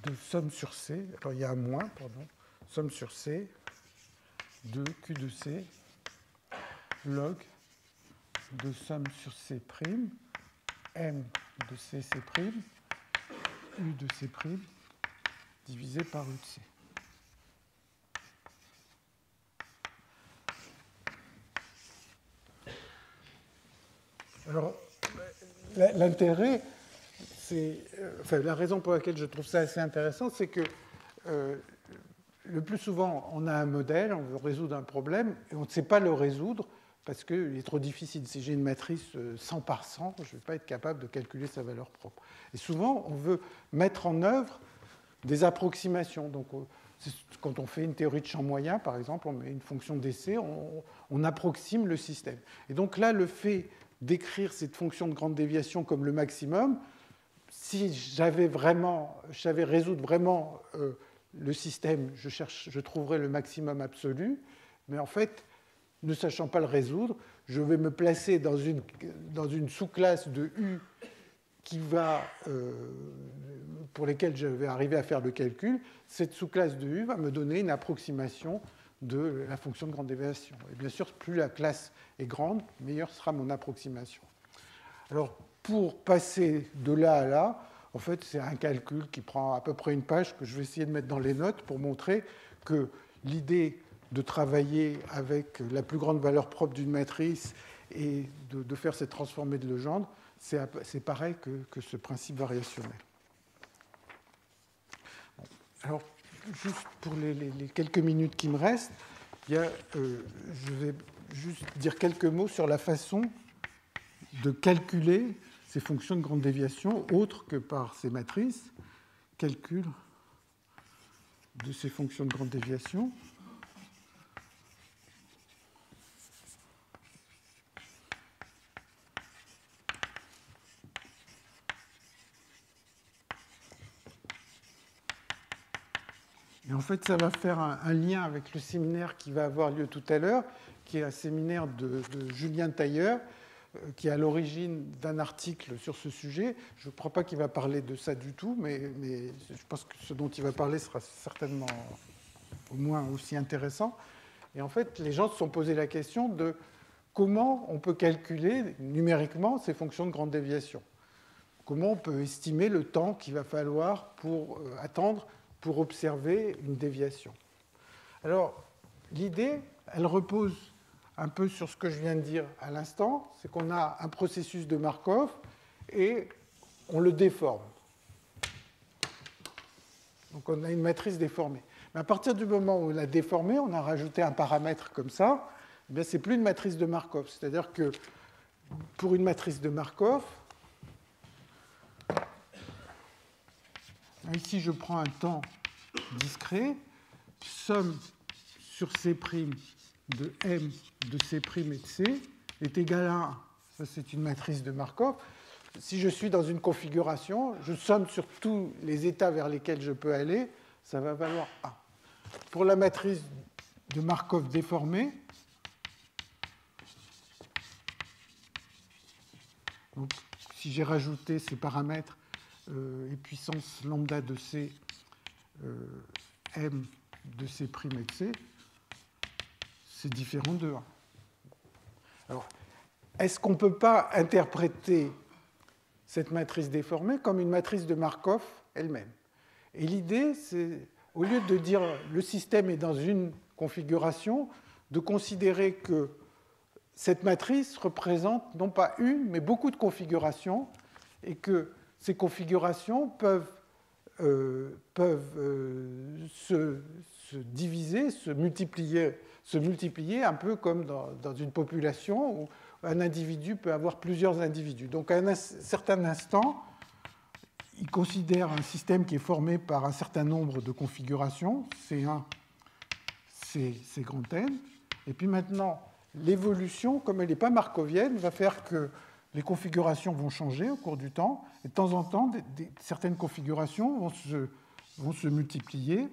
de somme sur C, alors il y a un moins, pardon, somme sur C de Q de C log de somme sur C', M de C, C', U de C' divisé par U de C. Alors, l'intérêt, c'est, enfin, la raison pour laquelle je trouve ça assez intéressant, c'est que le plus souvent, on a un modèle, on veut résoudre un problème, et on ne sait pas le résoudre parce qu'il est trop difficile. Si j'ai une matrice 100 par 100, je ne vais pas être capable de calculer sa valeur propre. Et souvent, on veut mettre en œuvre des approximations. Donc, quand on fait une théorie de champ moyen, par exemple, on met une fonction d'essai, on approxime le système. Et donc là, le fait d'écrire cette fonction de grande déviation comme le maximum, si je savais résoudre vraiment le système, je trouverais le maximum absolu, mais en fait, ne sachant pas le résoudre, je vais me placer dans une sous-classe de U pour lesquelles je vais arriver à faire le calcul. Cette sous-classe de U va me donner une approximation de la fonction de grande déviation. Et bien sûr, plus la classe est grande, meilleure sera mon approximation. Alors, pour passer de là à là, en fait, c'est un calcul qui prend à peu près une page que je vais essayer de mettre dans les notes pour montrer que l'idée de travailler avec la plus grande valeur propre d'une matrice et de faire cette transformée de Legendre, c'est pareil que ce principe variationnel. Bon, alors, juste pour les quelques minutes qui me restent, je vais juste dire quelques mots sur la façon de calculer ces fonctions de grande déviation, autres que par ces matrices, calcul de ces fonctions de grande déviation. Et en fait, ça va faire un lien avec le séminaire qui va avoir lieu tout à l'heure, qui est un séminaire de Julien Tailleur, qui est à l'origine d'un article sur ce sujet. Je ne crois pas qu'il va parler de ça du tout, mais je pense que ce dont il va parler sera certainement au moins aussi intéressant. Et en fait, les gens se sont posé la question de comment on peut calculer numériquement ces fonctions de grande déviation. Comment on peut estimer le temps qu'il va falloir pour attendre pour observer une déviation. Alors, l'idée, elle repose un peu sur ce que je viens de dire à l'instant, c'est qu'on a un processus de Markov et on le déforme. Donc on a une matrice déformée. Mais à partir du moment où on l'a déformée, on a rajouté un paramètre comme ça, eh bien, c'est plus une matrice de Markov. C'est-à-dire que pour une matrice de Markov, ici je prends un temps discret, somme sur C' de M de C' et de C est égal à 1. Ça, c'est une matrice de Markov. Si je suis dans une configuration, je somme sur tous les états vers lesquels je peux aller, ça va valoir 1. Pour la matrice de Markov déformée, donc, si j'ai rajouté ces paramètres et puissance lambda de C, M de C' et de C, c'est différent de 1. Alors, est-ce qu'on ne peut pas interpréter cette matrice déformée comme une matrice de Markov elle-même? Et l'idée, c'est, au lieu de dire le système est dans une configuration, de considérer que cette matrice représente non pas une, mais beaucoup de configurations, et que ces configurations peuvent se diviser, se multiplier un peu comme dans une population où un individu peut avoir plusieurs individus. Donc à un certain instant, il considère un système qui est formé par un certain nombre de configurations, C1, C grand N, et puis maintenant, l'évolution, comme elle n'est pas markovienne, va faire que les configurations vont changer au cours du temps, et de temps en temps, certaines configurations vont se multiplier,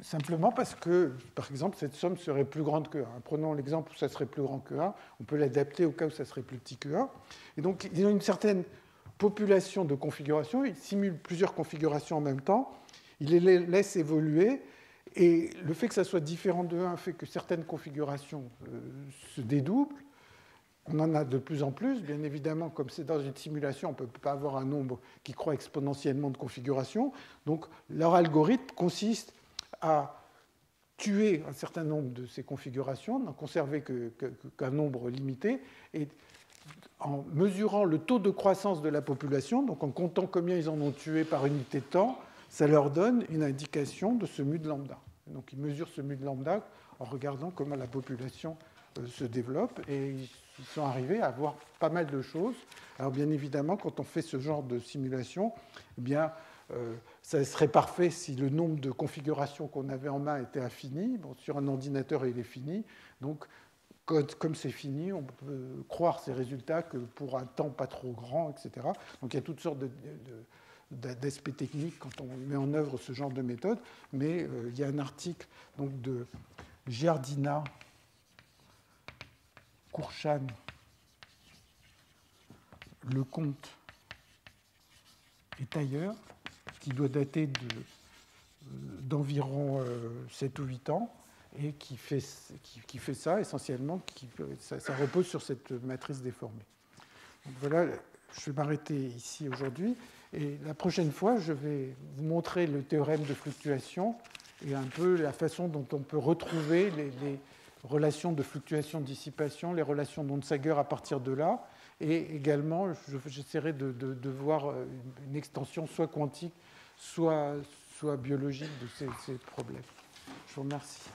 simplement parce que, par exemple, cette somme serait plus grande que 1. Prenons l'exemple où ça serait plus grand que 1, on peut l'adapter au cas où ça serait plus petit que 1. Et donc, ils ont une certaine population de configurations, ils simulent plusieurs configurations en même temps, ils les laissent évoluer, et le fait que ça soit différent de 1 fait que certaines configurations se dédoublent. On en a de plus en plus, bien évidemment, comme c'est dans une simulation, on ne peut pas avoir un nombre qui croît exponentiellement de configurations. Donc, leur algorithme consiste à tuer un certain nombre de ces configurations, n'en conserver qu'un nombre limité, et en mesurant le taux de croissance de la population, donc en comptant combien ils en ont tué par unité de temps, ça leur donne une indication de ce mu de lambda. Donc ils mesurent ce mu de lambda en regardant comment la population se développe, et ils sont arrivés à voir pas mal de choses. Alors bien évidemment, quand on fait ce genre de simulation, eh bien, ça serait parfait si le nombre de configurations qu'on avait en main était infini. Bon, sur un ordinateur, il est fini. Donc, comme c'est fini, on peut croire ces résultats que pour un temps pas trop grand, etc. Donc il y a toutes sortes d'aspects techniques quand on met en œuvre ce genre de méthode. Mais il y a un article donc, de Giardina, Kourchan, Lecomte et Tailleur, qui doit dater d'environ 7 ou 8 ans, et qui fait ça essentiellement, ça repose sur cette matrice déformée. Donc voilà, je vais m'arrêter ici aujourd'hui, et la prochaine fois, je vais vous montrer le théorème de fluctuation et un peu la façon dont on peut retrouver les relations de fluctuation-dissipation, les relations d'Onsager à partir de là, et également, j'essaierai de voir une extension soit quantique, soit biologique de ces problèmes. Je vous remercie.